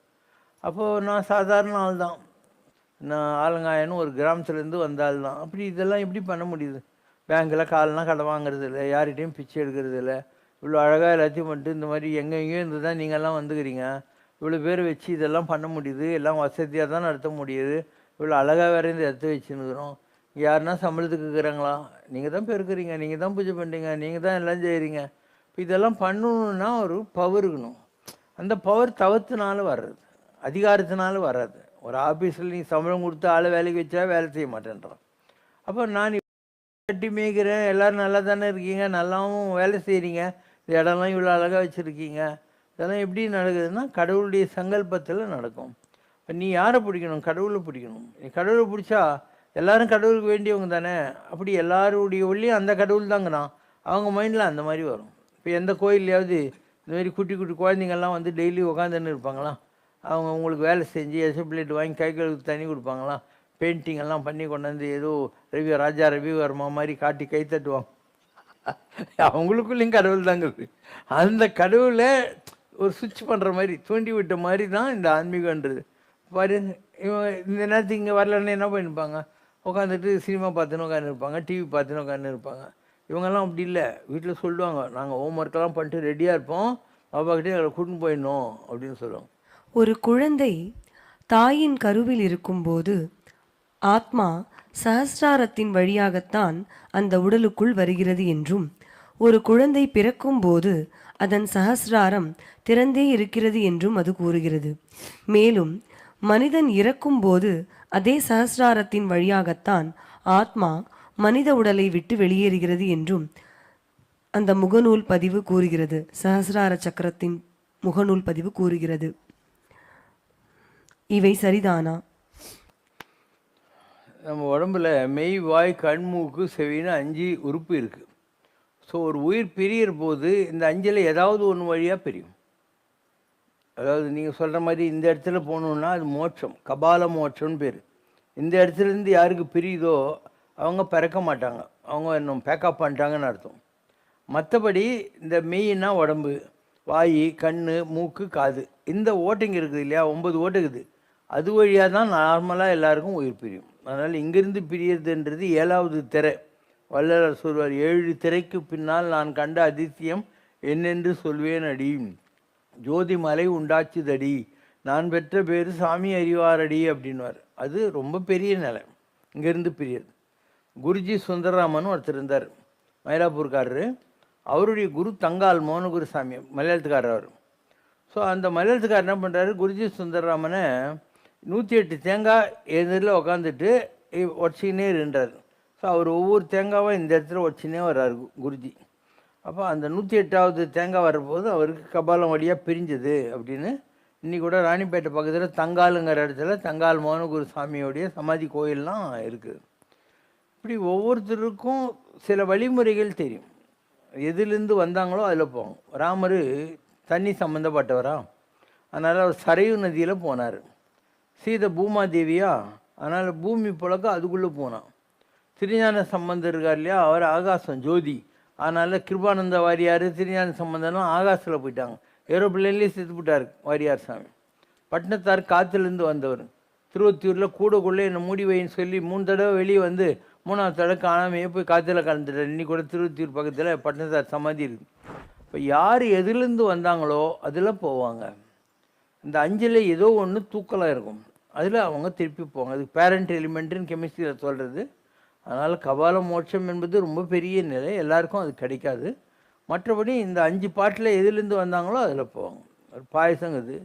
அப்போது நான் சாதாரண ஆள் தான். நான் ஆலங்காயன்னு ஒரு கிராமத்துலேருந்து வந்த ஆள் தான். அப்படி இதெல்லாம் எப்படி பண்ண முடியுது? பேங்கில் காலெலாம் கடை வாங்குறது இல்லை, யார்கிட்டையும் பிச்சை எடுக்கிறது இல்லை. இவ்வளோ அழகாக எல்லாத்தையும் பண்ணிட்டு இந்த மாதிரி எங்கெங்கேயும் இருந்து தான் நீங்கள்லாம் வந்துக்கிறீங்க. இவ்வளோ பேர் வச்சு இதெல்லாம் பண்ண முடியுது, எல்லாம் வசதியாக தான் நடத்த முடியுது. இவ்வளோ அழகாக வேறு இந்த இடத்த வச்சுன்னுக்குறோம். யாருன்னா சம்பளத்துக்கு இருக்கிறாங்களா? நீங்கள் தான் பெருக்கிறீங்க, நீங்கள் தான் பூஜை பண்ணுறீங்க, நீங்கள் தான் எல்லாம் செய்கிறீங்க. இப்போ இதெல்லாம் பண்ணணுன்னா ஒரு பவர் இருக்கணும். அந்த பவர் தவத்தினால வர்றது, அதிகாரத்தினால வராது. ஒரு ஆஃபீஸில் நீ சம்பளம் கொடுத்து ஆளை வேலைக்கு வச்சா வேலை செய்ய மாட்டேன்றான். அப்போ நான் கட்டி மேய்க்கிறேன், எல்லோரும் நல்லா தானே இருக்கீங்க, நல்லாவும் வேலை செய்கிறீங்க, இந்த இடம்லாம் இவ்வளோ அழகாக வச்சுருக்கீங்க, இதெல்லாம் எப்படி நடக்குதுன்னா கடவுளுடைய சங்கல்பத்தில் நடக்கும். இப்போ நீ யாரை பிடிக்கணும்? கடவுளை பிடிக்கணும். நீ கடவுளை பிடிச்சா எல்லோரும் கடவுளுக்கு வேண்டியவங்க தானே. அப்படி எல்லாருடைய ஒளியும் அந்த கடவுள் தாங்கிறான். அவங்க மைண்டில் அந்த மாதிரி வரும். இப்போ எந்த கோயிலையாவது இந்த மாதிரி குட்டி குட்டி குழந்தைங்கள்லாம் டெய்லி உட்காந்துன்னு இருப்பாங்களா? அவங்க உங்களுக்கு வேலை செஞ்சு எசப்ளேட் வாங்கி கை கழுவுக்கு தண்ணி கொடுப்பாங்களா? பெயிண்டிங் எல்லாம் பண்ணி கொண்டாந்து ஏதோ ராஜா ரவிவர்மா மாதிரி காட்டி கை தட்டுவாங்க. அவங்களுக்குள்ளேயும் கடவுள் தாங்கிறது. அந்த கடவுளை ஒரு சுவிட்ச் பண்ணுற மாதிரி தூண்டி விட்ட மாதிரி தான் இந்த ஆன்மீகன்றது. பாரு, இவங்க இந்த நேரத்துக்கு இங்கே வரலன்னு என்ன பண்ணியிருப்பாங்க? உட்காந்துட்டு சினிமா பார்த்துன்னு உட்காந்துருப்பாங்க, டிவி பார்த்துன்னு உட்காந்துருப்பாங்க. இவங்கெல்லாம் அப்படி இல்லை. வீட்டில் சொல்லுவாங்க, நாங்கள் ஹோம் ஒர்க்கெல்லாம் பண்ணிட்டு ரெடியாக இருப்போம், பாப்பாக்கிட்டே எங்களை கூட்டின்னு போயிடணும் அப்படின்னு சொல்லுவாங்க. ஒரு குழந்தை தாயின் கருவில் இருக்கும்போது ஆத்மா சஹஸ்ராரத்தின் வழியாகத்தான் அந்த உடலுக்குள் வருகிறது என்றும், ஒரு குழந்தை பிறக்கும்போது அதன் சஹசிராரம் திறந்தே இருக்கிறது என்றும் அது கூறுகிறது. மேலும் மனிதன் இறக்கும்போது அதே சஹசிராரத்தின் வழியாகத்தான் ஆத்மா மனித உடலை விட்டு வெளியேறுகிறது என்றும் அந்த முகநூல் பதிவு கூறுகிறது. சஹசிரார சக்கரத்தின் முகநூல் பதிவு கூறுகிறது. இவை சரிதானா? நம்ம உடம்புல மெய், வாய், கண், மூக்கு, செவின்னு 5 உறுப்பு இருக்குது. ஸோ ஒரு உயிர் பிரியிற போது இந்த 5ல் ஏதாவது ஒன்று வழியாக பிரியும். அதாவது நீங்கள் சொல்கிற மாதிரி இந்த இடத்துல போகணுன்னா அது மோட்சம், கபால மோட்சம்னு பேர். இந்த இடத்துலேருந்து யாருக்கு பிரியுதோ அவங்க பிறக்க மாட்டாங்க, அவங்க இன்னும் பேக்கப் பண்ணிட்டாங்கன்னு அர்த்தம். மற்றபடி இந்த மெய்னா உடம்பு, வாய், கண், மூக்கு, காது, இந்த ஓட்டைங்க இருக்குது இல்லையா, 9 ஓட்டை இருக்குது. அது வழியாக தான் நார்மலாக எல்லாருக்கும் உயிர் பிரியும். அதனால் இங்கேருந்து பிரியறதுன்றது 7வது திரை. வள்ளலார் சொல்வார், 7 திரைக்கு பின்னால் நான் கண்ட அதிசயம் என்னென்று சொல்வேன் அடி, ஜோதி மலை உண்டாச்சுதடி, நான் பெற்ற பேர் சாமி அறிவாரடி அப்படின்வார். அது ரொம்ப பெரிய நிலை இங்கேருந்து பிரியது. குருஜி சுந்தரராமன் ஒருத்தர் இருந்தார், மயிலாப்பூர்காரரு. அவருடைய குரு தங்கால் மோகனகுருசாமி, மலையாளத்துக்காரர் அவர். ஸோ அந்த மலையாளத்துக்காரர் என்ன பண்ணுறாரு, குருஜி சுந்தரராமனை 108 தேங்காய் எதிரில் உக்காந்துட்டு உடச்சிக்கினே இருன்றார். ஸோ அவர் ஒவ்வொரு தேங்காவும் இந்த இடத்துல உடச்சினே வர்றார் குருஜி. அப்போ அந்த 108வது தேங்காய் வர்றபோது அவருக்கு கபாலம் வழியாக பிரிஞ்சது அப்படின்னு இன்றைக்கி கூட ராணிப்பேட்டை பக்கத்தில் தங்காலுங்கிற இடத்துல தங்கால் மோகனகுருசாமியோடைய சமாதி கோயிலெலாம் இருக்குது. இப்படி ஒவ்வொருத்தருக்கும் சில வழிமுறைகள் தெரியும், எதுலேருந்து வந்தாங்களோ அதில் போவோம். ராமர் தண்ணி சம்மந்தப்பட்டவரா, அதனால் அவர் சரையு நதியில் போனார். சீதை பூமாதேவியா, அதனால் பூமி புழக்க அதுக்குள்ளே போனான். திருஞான சம்பந்தர் இருக்கார் இல்லையா, அவர் ஆகாசம் ஜோதி, அதனால் கிருபானந்த வாரியார் திருஞான சம்பந்தனும் ஆகாசில் போயிட்டாங்க. ஏரோப்ளேன்லேயே செத்து போட்டார் வாரியார் சாமி. பட்டினத்தார் காற்றுலேருந்து வந்தவர், திருவொத்தியூரில் கூடக்குள்ளே என்னை மூடி வைன்னு சொல்லி 3 தடவை வெளியே வந்து 3வது தடவை காணாமையே போய் காற்றுல கலந்துட்டார். இன்னைக்கு கூட திருவொத்தியூர் பக்கத்தில் பட்டினத்தார் சமாதி இருக்குது. இப்போ யார் எதுலேருந்து வந்தாங்களோ அதில் போவாங்க. இந்த 5ல் ஏதோ ஒன்று தூக்கலாக இருக்கும், அதில் அவங்க திருப்பி போவாங்க. அதுக்கு பேரண்ட் எலிமெண்ட்டுன்னு கெமிஸ்ட்ரியில் சொல்கிறது. அதனால் கபால மோட்சம் என்பது ரொம்ப பெரிய நிலை, எல்லாருக்கும் அது கிடைக்காது. மற்றபடி இந்த 5 பாட்டில் எதுலேருந்து வந்தாங்களோ அதில் போவாங்க. ஒரு பாயசங்குது,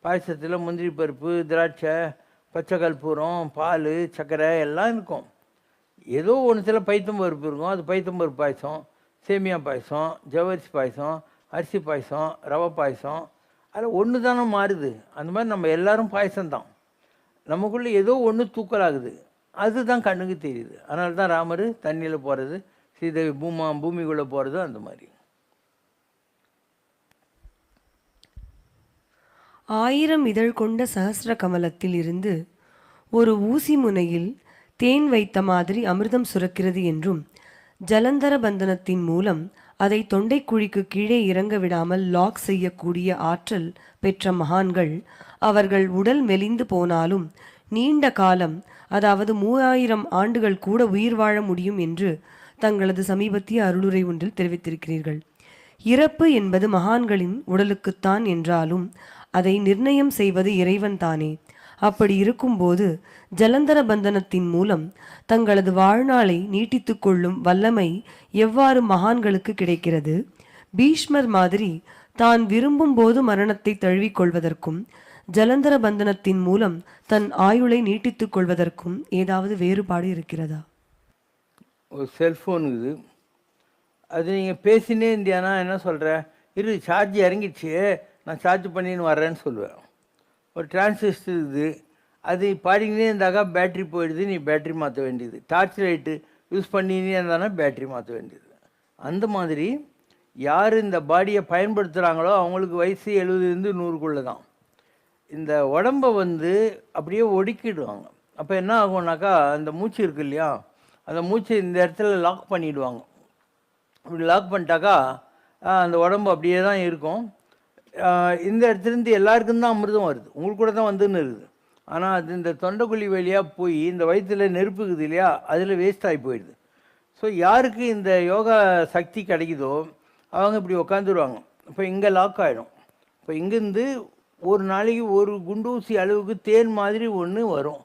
பாயசத்தில் முந்திரி பருப்பு, திராட்சை, பச்சை கற்பூரம், பால், சர்க்கரை எல்லாம் இருக்கும். ஏதோ ஒன்றுத்தில் பைத்தம் பருப்பு இருக்கும், அது பைத்தம் பருப்பு பாயசம், சேமியா பாயசம், ஜவ்வரிசி பாயசம், அரிசி பாயசம், ரவை பாயசம், அதில் ஒன்று தானே மாறுது. அந்த மாதிரி நம்ம எல்லோரும் பாயசம்தான், நமக்குள்ளே ஏதோ ஒன்று தூக்கலாகுது, அதுதான் கண்ணுக்கு தெரியுது. அதனால தான் ராமர் தண்ணியில் போகிறது, சீதை பூமிக்குள்ளே போகிறது, அந்த மாதிரி. 1000 இதழ் கொண்ட சஹஸ்ர கமலத்தில் இருந்து ஒரு ஊசி முனையில் தேன் வைத்த மாதிரி அமிர்தம் சுரக்கிறது என்றும், ஜலந்தர பந்தனத்தின் மூலம் அதை தொண்டைக்குழிக்கு கீழே இறங்க விடாமல் லாக் செய்யக்கூடிய ஆற்றல் பெற்ற மகான்கள் அவர்கள் உடல் மெலிந்து போனாலும் நீண்ட காலம், அதாவது 3000 ஆண்டுகள் கூட உயிர் வாழ முடியும் என்று தங்களது சமீபத்திய அருளுரை ஒன்றில் தெரிவித்திருக்கிறீர்கள். இறப்பு என்பது மகான்களின் உடலுக்குத்தான் என்றாலும் அதை நிர்ணயம் செய்வது இறைவன் தானே. அப்படி இருக்கும்போது ஜலந்தர பந்தனத்தின் மூலம் தங்களது வாழ்நாளை நீட்டித்து கொள்ளும் வல்லமை எவ்வாறு மகான்களுக்கு கிடைக்கிறது? பீஷ்மர் மாதிரி தான் விரும்பும் போது மரணத்தை தழுவிக்கொள்வதற்கும் ஜலந்தர பந்தனத்தின் மூலம் தன் ஆயுளை நீட்டித்துக் கொள்வதற்கும் ஏதாவது வேறுபாடு இருக்கிறதா? ஒரு செல்ஃபோன் இது, அது நீங்கள் பேசினே இருந்தியானா என்ன சொல்கிற, இரு சார்ஜ் இறங்கிடுச்சு நான் சார்ஜ் பண்ணின்னு வர்றேன்னு சொல்லுவேன். ஒரு டிரான்சிஸ்டர் இருக்குது, அது பாடிக்கினே இருந்தாக்கா பேட்ரி போயிடுது, நீ பேட்ரி மாற்ற வேண்டியது. டார்ச் லைட்டு யூஸ் பண்ணினே இருந்தானா பேட்ரி மாற்ற வேண்டியது. அந்த மாதிரி யார் இந்த பாடியை பயன்படுத்துகிறாங்களோ அவங்களுக்கு வயசு 70லேருந்து 100க்குள்ளே தான். இந்த உடம்பை அப்படியே ஒடுக்கிடுவாங்க. அப்போ என்ன ஆகும்னாக்கா, அந்த மூச்சு இருக்கு இல்லையா, அந்த மூச்சு இந்த இடத்துல லாக் பண்ணிவிடுவாங்க. அப்படி லாக் பண்ணிட்டாக்கா அந்த உடம்பு அப்படியே தான் இருக்கும். இந்த இடத்துலேருந்து எல்லாருக்கும் தான் அமிர்தம் வருது, உங்களுக்கு கூட தான் வந்துன்னு இருக்குது. ஆனால் அது இந்த தொண்டைக்குழி வழியாக போய் இந்த வயிற்றில் நெருப்பு இருக்குது இல்லையா, அதில் வேஸ்ட் ஆகி போயிடுது. ஸோ யாருக்கு இந்த யோகா சக்தி கிடைக்குதோ அவங்க இப்படி உக்காந்துருவாங்க. இப்போ இங்கே லாக் ஆகிடும். இப்போ இங்கேருந்து ஒரு நாளைக்கு ஒரு குண்டூசி அளவுக்கு தேன் மாதிரி ஒன்று வரும்.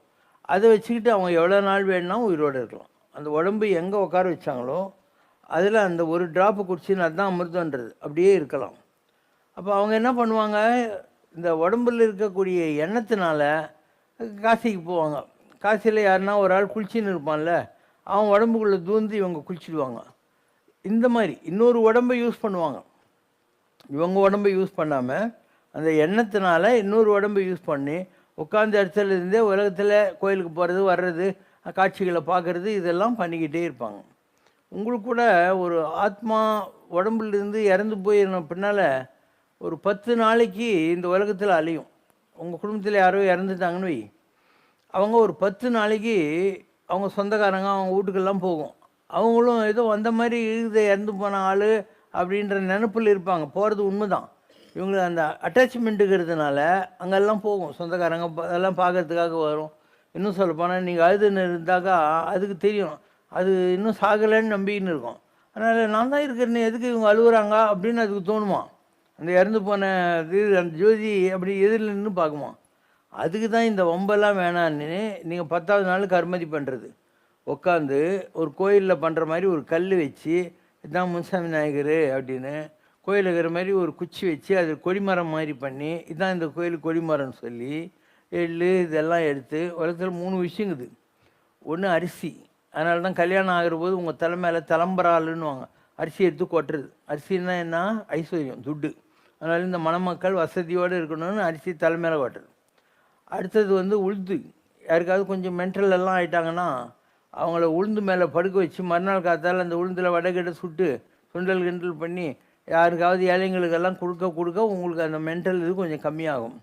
அதை வச்சுக்கிட்டு அவங்க எவ்வளோ நாள் வேணும்னா உயிரோடு இருக்கலாம். அந்த உடம்பு எங்கே உட்கார வச்சாங்களோ அதில் அந்த ஒரு ட்ராப்பு குடிச்சின்னு அதுதான் அமிர்தன்றது அப்படியே இருக்கலாம். அப்போ அவங்க என்ன பண்ணுவாங்க, இந்த உடம்புல இருக்கக்கூடிய எண்ணத்தினால காசிக்கு போவாங்க. காசியில் யாருன்னா ஒரு ஆள் குளிச்சின்னு இருப்பான்ல, அவன் உடம்புக்குள்ளே தூந்து இவங்க குளிச்சிடுவாங்க. இந்த மாதிரி இன்னொரு உடம்பை யூஸ் பண்ணுவாங்க. இவங்க உடம்பை யூஸ் பண்ணாமல் அந்த எண்ணத்தினால இன்னொரு உடம்பை யூஸ் பண்ணி உட்கார்ந்த இடத்துல இருந்தே உலகத்தில் கோயிலுக்கு போகிறது வர்றது காட்சிகளை பார்க்குறது இதெல்லாம் பண்ணிக்கிட்டே இருப்பாங்க. உங்களுக்கு கூட ஒரு ஆத்மா உடம்புலேருந்து இறந்து போயின பின்னால் ஒரு 10 நாளைக்கு இந்த உலகத்தில் அலையும். உங்கள் குடும்பத்தில் யாரோ இறந்துட்டாங்கன்னு வை, அவங்க ஒரு 10 நாளைக்கு அவங்க சொந்தக்காரங்க அவங்க வீட்டுக்கெல்லாம் போகும். அவங்களும் ஏதோ வந்த மாதிரி இருக்குது, இறந்து போன ஆள் அப்படின்ற நினப்பில் இருப்பாங்க. போகிறது உண்மைதான். இவங்களுக்கு அந்த அட்டாச்மெண்ட்டுங்கிறதுனால அங்கெல்லாம் போகும். சொந்தக்காரங்க அதெல்லாம் பார்க்கறதுக்காக வரும். இன்னும் சொல்லப்போனால் நீங்கள் அழுதுன்னு இருந்தாக்கா அதுக்கு தெரியும் அது இன்னும் சாகலைன்னு நம்பிக்கின்னு இருக்கும். அதனால் நான் தான் இருக்கிறேன்னு எதுக்கு இவங்க அழுகுறாங்க அப்படின்னு அதுக்கு தோணுமா. அந்த இறந்து போன இது அந்த ஜோதி அப்படி எதிரில் நின்று பார்க்குமா. அதுக்கு தான் இந்த வம்பெல்லாம் வேணான்னு நீங்கள் 10வது நாள் கர்மதி பண்ணுறது. உட்காந்து ஒரு கோயிலில் பண்ணுற மாதிரி ஒரு கல் வச்சு இதுதான் முன்சாமி நாயகர் அப்படின்னு கோயில் இருக்கிற மாதிரி ஒரு குச்சி வச்சு அது கொடிமரம் மாதிரி பண்ணி இதுதான் இந்த கோயில் கொடிமரம்னு சொல்லி எள்ளு இதெல்லாம் எடுத்து உலகத்தில் 3 விஷயங்குது. ஒன்று அரிசி. அதனால தான் கல்யாணம் ஆகிற போது உங்கள் தலை மேலே தலைம்பராளுன்னுவாங்க. அரிசி எடுத்து கொட்டுறது. அரிசின்னா என்ன, ஐஸ்வர்யம், துட்டு. அதனால இந்த மணமக்கள் வசதியோடு இருக்கணும்னு அரிசி தலை மேலே கொட்டுறது. அடுத்தது வந்து உளுந்து. யாருக்காவது கொஞ்சம் மென்டல் எல்லாம் ஆகிட்டாங்கன்னா அவங்கள உளுந்து மேலே படுக்க வச்சு மறுநாள் காத்தால் அந்த உளுந்தில் வடைகட்டை சுட்டு சுண்டல் கிண்டல் பண்ணி யாருக்காவது ஏழைங்களுக்கெல்லாம் கொடுக்க உங்களுக்கு அந்த மென்டல் இது கொஞ்சம் கம்மியாகும்.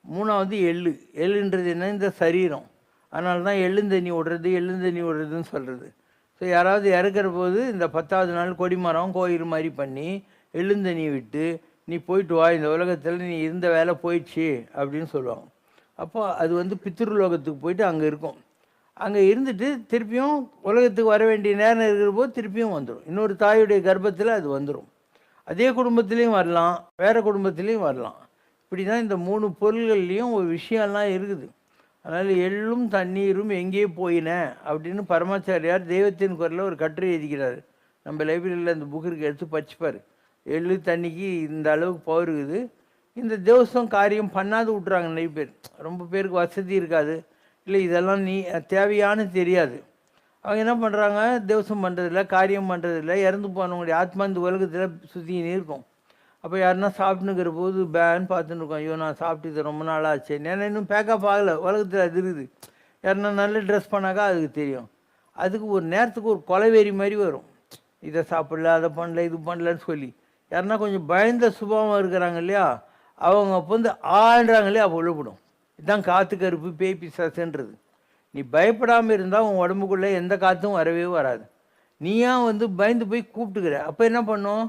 3வது எள்ளு. எள்ளுன்றது என்ன, இந்த சரீரம். அதனால தான் எள்ளுந்தண்ணி விடுறதுன்னு சொல்கிறது. ஸோ யாராவது இறக்குற போது இந்த 10வது நாள் கொடிமரம் கோயில் மாதிரி பண்ணி எள்ளுந்தண்ணி விட்டு நீ போயிட்டு வா, இந்த உலகத்தில் நீ இருந்த வேலை போயிடுச்சு அப்படின்னு சொல்லுவாங்க. அப்போ அது வந்து பித்ருலோகத்துக்கு போயிட்டு அங்கே இருக்கும். அங்கே இருந்துட்டு திருப்பியும் உலகத்துக்கு வர வேண்டிய நேரம் இருக்கிற போது திருப்பியும் வந்துடும். இன்னொரு தாயுடைய கர்ப்பத்தில் அது வந்துடும். அதே குடும்பத்துலேயும் வரலாம், வேறு குடும்பத்துலேயும் வரலாம். இப்படி தான் இந்த 3 பொருள்கள்லேயும் ஒரு விஷயம்லாம் இருக்குது. அதனால் எள்ளும் தண்ணீரும் எங்கே போயின அப்படின்னு பரமாச்சாரியார் தெய்வத்தின் குரலில் ஒரு கட்டுரை எழுதிக்கிறார். நம்ம லைப்ரரியில் அந்த புக்கு எடுத்து படிச்சுப்பார். எள்ளு தண்ணிக்கு இந்த அளவுக்கு பவர் இருக்குது. இந்த தேவசம் காரியம் பண்ணாது விட்றாங்க நிறைய பேர். ரொம்ப பேருக்கு வசதி இருக்காது, இல்லை இதெல்லாம் தேவையானு தெரியாது. அவங்க என்ன பண்ணுறாங்க, தேவசம் பண்ணுறதில்ல, காரியம் பண்ணுறதில்ல. இறந்து போனவங்களுடைய ஆத்மா இந்த உலகத்தில் சுற்றின்னு இருக்கும். அப்போ யாருன்னா சாப்பிட்டுங்கிற போது பேன்னு பார்த்துன்னு இருக்கோம். ஐயோ நான் சாப்பிட்டு இது ரொம்ப நாள் ஆச்சு, ஏன்னா இன்னும் பேக்கப் ஆகலை, உலகத்தில் அது இருக்குது. யாருன்னா நல்ல ட்ரெஸ் பண்ணாக்கா அதுக்கு தெரியும். அதுக்கு ஒரு நேரத்துக்கு ஒரு கொலைவெறி மாதிரி வரும். இதை சாப்பிடல, அதை பண்ணல, இது பண்ணலன்னு சொல்லி. யாருன்னா கொஞ்சம் பயந்த சுபாவம் இருக்கிறாங்க இல்லையா, அவங்க அப்போ வந்து ஆள்றாங்க இல்லையா, அப்போ விழுப்படும். இதுதான் காற்று கருப்பு பேய் பிசாசுன்றது. நீ பயப்படாமல் இருந்தால் உன் உடம்புக்குள்ளே எந்த காற்றும் வரவே வராது. நீயா வந்து பயந்து போய் கூப்பிட்டுக்கிற, அப்போ என்ன பண்ணும்,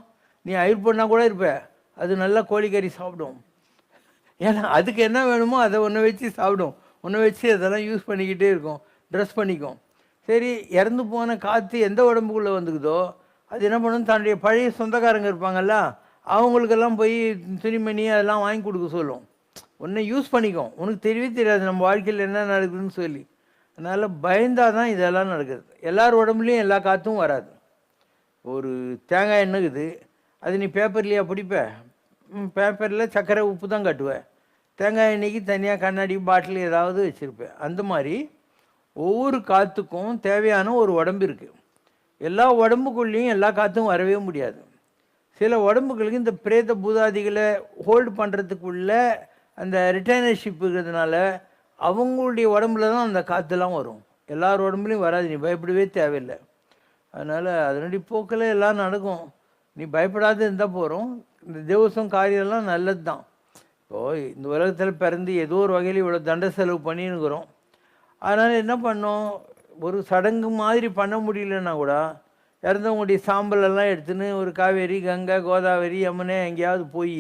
நீ அயிர் பண்ணால் கூட இருப்ப, அது நல்லா கோழிக்கறி சாப்பிடும். ஏன்னா அதுக்கு என்ன வேணுமோ அதை ஒன்றை வச்சு சாப்பிடும், ஒன்றை வச்சு அதெல்லாம் யூஸ் பண்ணிக்கிட்டே இருக்கும், ட்ரெஸ் பண்ணிக்கும். சரி, இறந்து போன காற்று எந்த உடம்புக்குள்ளே வந்துக்குதோ அது என்ன பண்ணும், தன்னுடைய பழைய சொந்தக்காரங்க இருப்பாங்கல்ல அவங்களுக்கெல்லாம் போய் துணிமணி அதெல்லாம் வாங்கி கொடுக்க சொல்லும். ஒன்றை யூஸ் பண்ணிக்கும், உனக்கு தெரியவே தெரியாது நம்ம வாழ்க்கையில் என்ன நடக்குதுன்னு சொல்லி. அதனால் பயந்தால் தான் இதெல்லாம் நடக்குது. எல்லார் உடம்புலையும் எல்லா காற்றும் வராது. ஒரு தேங்காய் எண்ணெய்க்குது, அது நீ பேப்பர்லையா பிடிப்ப, பேப்பரில் சர்க்கரை உப்பு தான் கட்டுவேன். தேங்காய் எண்ணெய்க்கு தனியாக கண்ணாடி பாட்டில் ஏதாவது வச்சுருப்பேன். அந்த மாதிரி ஒவ்வொரு காற்றுக்கும் தேவையான ஒரு உடம்பு இருக்குது. எல்லா உடம்புக்குள்ளேயும் எல்லா காற்றும் வரவே முடியாது. சில உடம்புகளுக்கு இந்த பிரேத பூதாதிகளை ஹோல்டு பண்ணுறதுக்குள்ள அந்த ரிட்டைனர்ஷிப் இருக்கிறதுனால அவங்களுடைய உடம்புல தான் அந்த காற்றுலாம் வரும். எல்லார் உடம்புலையும் வராது, நீ பயப்படவே தேவையில்லை. அதனால் அதனுடைய போக்கில் எல்லாம் நடக்கும், நீ பயப்படாத இருந்தால் போகிறோம். இந்த தேவசம் காரியம்லாம் நல்லது தான். இப்போது இந்த உலகத்தில் பிறந்து ஏதோ ஒரு வகையில் இவ்வளோ தண்டை செலவு பண்ணின்னுக்கிறோம். அதனால் என்ன பண்ணோம், ஒரு சடங்கு மாதிரி பண்ண முடியலன்னா கூட இறந்தவங்களுடைய சாம்பலெல்லாம் எடுத்துன்னு ஒரு காவேரி, கங்கை, கோதாவரி, யமுனை எங்கேயாவது போய்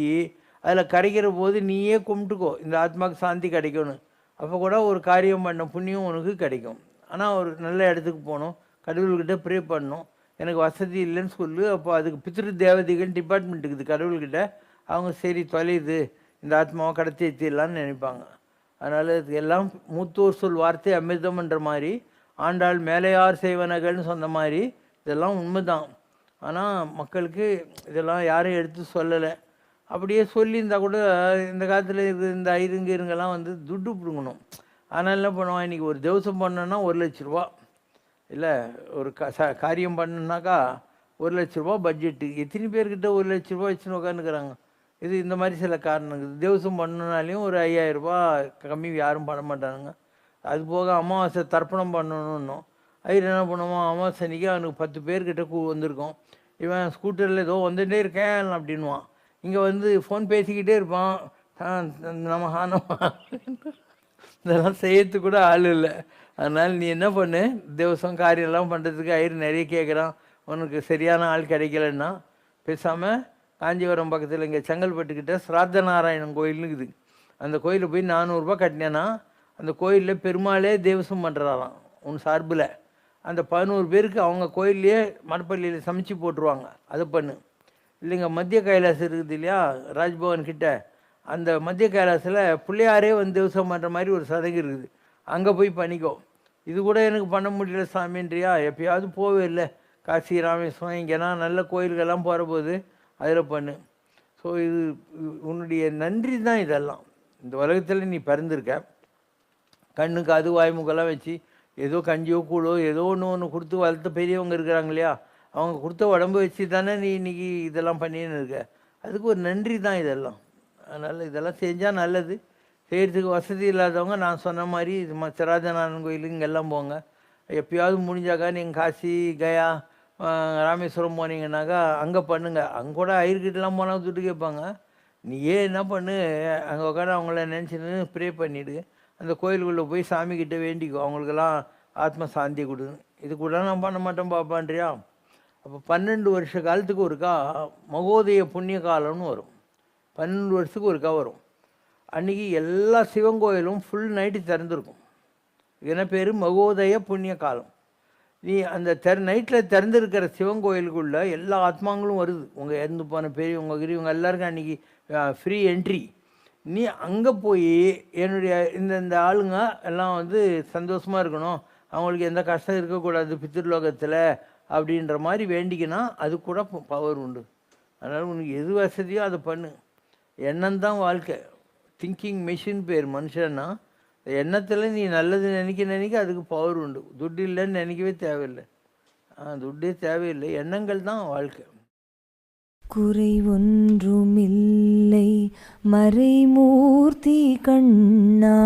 அதில் கரைக்கிற போது நீயே கும்பிட்டுக்கோ, இந்த ஆத்மாவுக்கு சாந்தி கிடைக்கும்னு. அப்போ கூட ஒரு காரியம் பண்ண புண்ணியம் உனக்கு கிடைக்கும். ஆனால் ஒரு நல்ல இடத்துக்கு போகணும், கடவுள்கிட்ட ப்ரே பண்ணணும். எனக்கு வசதி இல்லைன்னு சொல்லு. அப்போ அதுக்கு பித்ரு தேவதைகள் டிபார்ட்மெண்ட் இருக்குது கடவுள்கிட்ட. அவங்க சரி தொலையுது, இந்த ஆத்மாவை கடத்தி ஏற்றிடலான்னு நினைப்பாங்க. அதனால் இது எல்லாம் மூத்தோர் சொல் வார்த்தை அமிர்தம்ன்ற மாதிரி, ஆண்டாள் மேலையார் செய்வனகள்னு சொன்ன மாதிரி இதெல்லாம் உண்மைதான். ஆனால் மக்களுக்கு இதெல்லாம் யாரும் எடுத்து சொல்லலை. அப்படியே சொல்லியிருந்தா கூட இந்த காலத்தில் இருக்கிற இந்த இருங்கெல்லாம் வந்து துட்டு பிடுங்கணும். அதனால் என்ன பண்ணுவான், இன்றைக்கி ஒரு திவசம் பண்ணோன்னா 1,00,000 இல்லை, ஒரு காரியம் பண்ணுனாக்கா 1,00,000 பட்ஜெட்டு. எத்தனை பேர்கிட்ட 1,00,000 வச்சுன்னு உட்காந்துக்கிறாங்க. இது இந்த மாதிரி சில காரணங்கள். திவசம் பண்ணனாலையும் ஒரு 5,000 கம்மி யாரும் பண்ண மாட்டானுங்க. அது போக அமாவாசை தர்ப்பணம் பண்ணணுன்னும் ஐயர் என்ன பண்ணுவான், அமாவாசை அன்றைக்கி அவனுக்கு 10 பேர்கிட்ட வந்திருக்கோம். இவன் ஸ்கூட்டரில் ஏதோ வந்துகிட்டே இருக்கேன் அப்படின்வான். இங்கே வந்து ஃபோன் பேசிக்கிட்டே இருப்பான். நம்ம இதெல்லாம் செய்யறதுக்கு கூட ஆள் இல்லை. அதனால் நீ என்ன பண்ணு, திவசம் காரியம்லாம் பண்ணுறதுக்கு ஐயர் நிறைய கேட்குறான், உனக்கு சரியான ஆள் கிடைக்கலன்னா பேசாமல் காஞ்சிபுரம் பக்கத்தில் இங்கே செங்கல்பட்டுக்கிட்ட சிராத்த நாராயணன் கோயில்னு இருக்குது. அந்த கோயிலில் போய் 400 கட்டினேன்னா அந்த கோயிலில் பெருமாளே தேவசம் பண்ணுறாராம் உன் சார்பில். அந்த 11 பேருக்கு அவங்க கோயில்லையே மடப்பள்ளியில் சமைச்சு போட்டுருவாங்க. அதை பண்ணு. இல்லைங்க, மத்திய கைலாசம் இருக்குது இல்லையா, ராஜ்பவன் கிட்ட, அந்த மத்திய கைலாசில் பிள்ளையாரே வந்து தேவசம் பண்ணுற மாதிரி ஒரு சதங்கு இருக்குது. அங்கே போய் பண்ணிக்கோ. இது கூட எனக்கு பண்ண முடியல சாமின்றியா, எப்பயாவது போவே இல்லை காசி ராமேஸ்வரம் இங்கேனா நல்ல கோயில்கள்லாம் போகிற போது அதில் பண்ணு. ஸோ இது உன்னுடைய நன்றி தான் இதெல்லாம். இந்த உலகத்தில் நீ பிறந்திருக்க, கண்ணுக்கு அது வாய்முகெல்லாம் வச்சு ஏதோ கஞ்சியோ கூழோ ஏதோ ஒன்று கொடுத்து வளர்த்த பெரியவங்க இருக்கிறாங்க இல்லையா, அவங்க கொடுத்த உடம்பு வச்சு தானே நீ இன்றைக்கி இதெல்லாம் பண்ணின்னு இருக்க. அதுக்கு ஒரு நன்றி தான் இதெல்லாம். அதனால் இதெல்லாம் செஞ்சால் நல்லது. செய்கிறதுக்கு வசதி இல்லாதவங்க நான் சொன்ன மாதிரி சிராஜநாதன் கோயிலுக்கு இங்கெல்லாம் போங்க. எப்பயாவது முடிஞ்சாக்கா நீங்கள் காசி கயா ராமேஸ்வரம் போனீங்கன்னாக்கா அங்கே பண்ணுங்கள். அங்கே கூட ஐயர்கிட்டலாம் போனால் துட்டு கேட்பாங்க. நீ ஏன் என்ன பண்ணு, அங்கே உட்காந்து அவங்கள நினச்சின்னு ப்ரே பண்ணிவிடு. அந்த கோயிலுக்குள்ளே போய் சாமிக்கிட்ட வேண்டிக்கோ, அவங்களுக்கெல்லாம் ஆத்ம சாந்தி கொடுங்க. இது கூட நான் பண்ண மாட்டேன் பாப்பான்றியா. அப்போ 12 வருஷ காலத்துக்கு ஒருக்கா மகோதய புண்ணிய காலம்னு வரும். 12 வருஷத்துக்கு ஒருக்கா வரும். அன்றைக்கி எல்லா சிவன் கோயிலும் ஃபுல் நைட்டு திறந்துருக்கும். என்ன பேர், மகோதய புண்ணிய காலம். நீ அந்த நைட்டில் திறந்துருக்கிற சிவன் கோயிலுக்குள்ளே எல்லா ஆத்மாங்களும் வருது. உங்கள் இறந்து போன பெரியவங்க இவங்க எல்லாருக்கும் அன்றைக்கி ஃப்ரீ என்ட்ரி. நீ அங்கே போய் என்னுடைய இந்த ஆளுங்க எல்லாம் வந்து சந்தோஷமாக இருக்கணும், அவங்களுக்கு எந்த கஷ்டம் இருக்கக்கூடாது பித்திருலோகத்தில் அப்படின்ற மாதிரி வேண்டிக்கினா அது கூட பவர் உண்டு. அதனால் உனக்கு எது வசதியோ அதை பண்ணு. எண்ணம் தான் வாழ்க்கை. திங்கிங் மெஷின் பேர் மனுஷன்னா. எண்ணத்தில் நீ நல்லது நினைக்க அதுக்கு பவர் உண்டு. துட்டு இல்லைன்னு நினைக்கவே தேவையில்லை. துட்டே தேவையில்லை, எண்ணங்கள் தான் வாழ்க்கை. குறை ஒன்றுமில்லை மறைமூர்த்தி கண்ணா,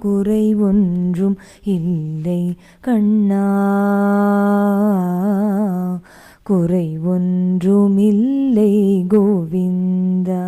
குறை ஒன்றும் இல்லை கண்ணா, குறை ஒன்றுமில்லை கோவிந்தா.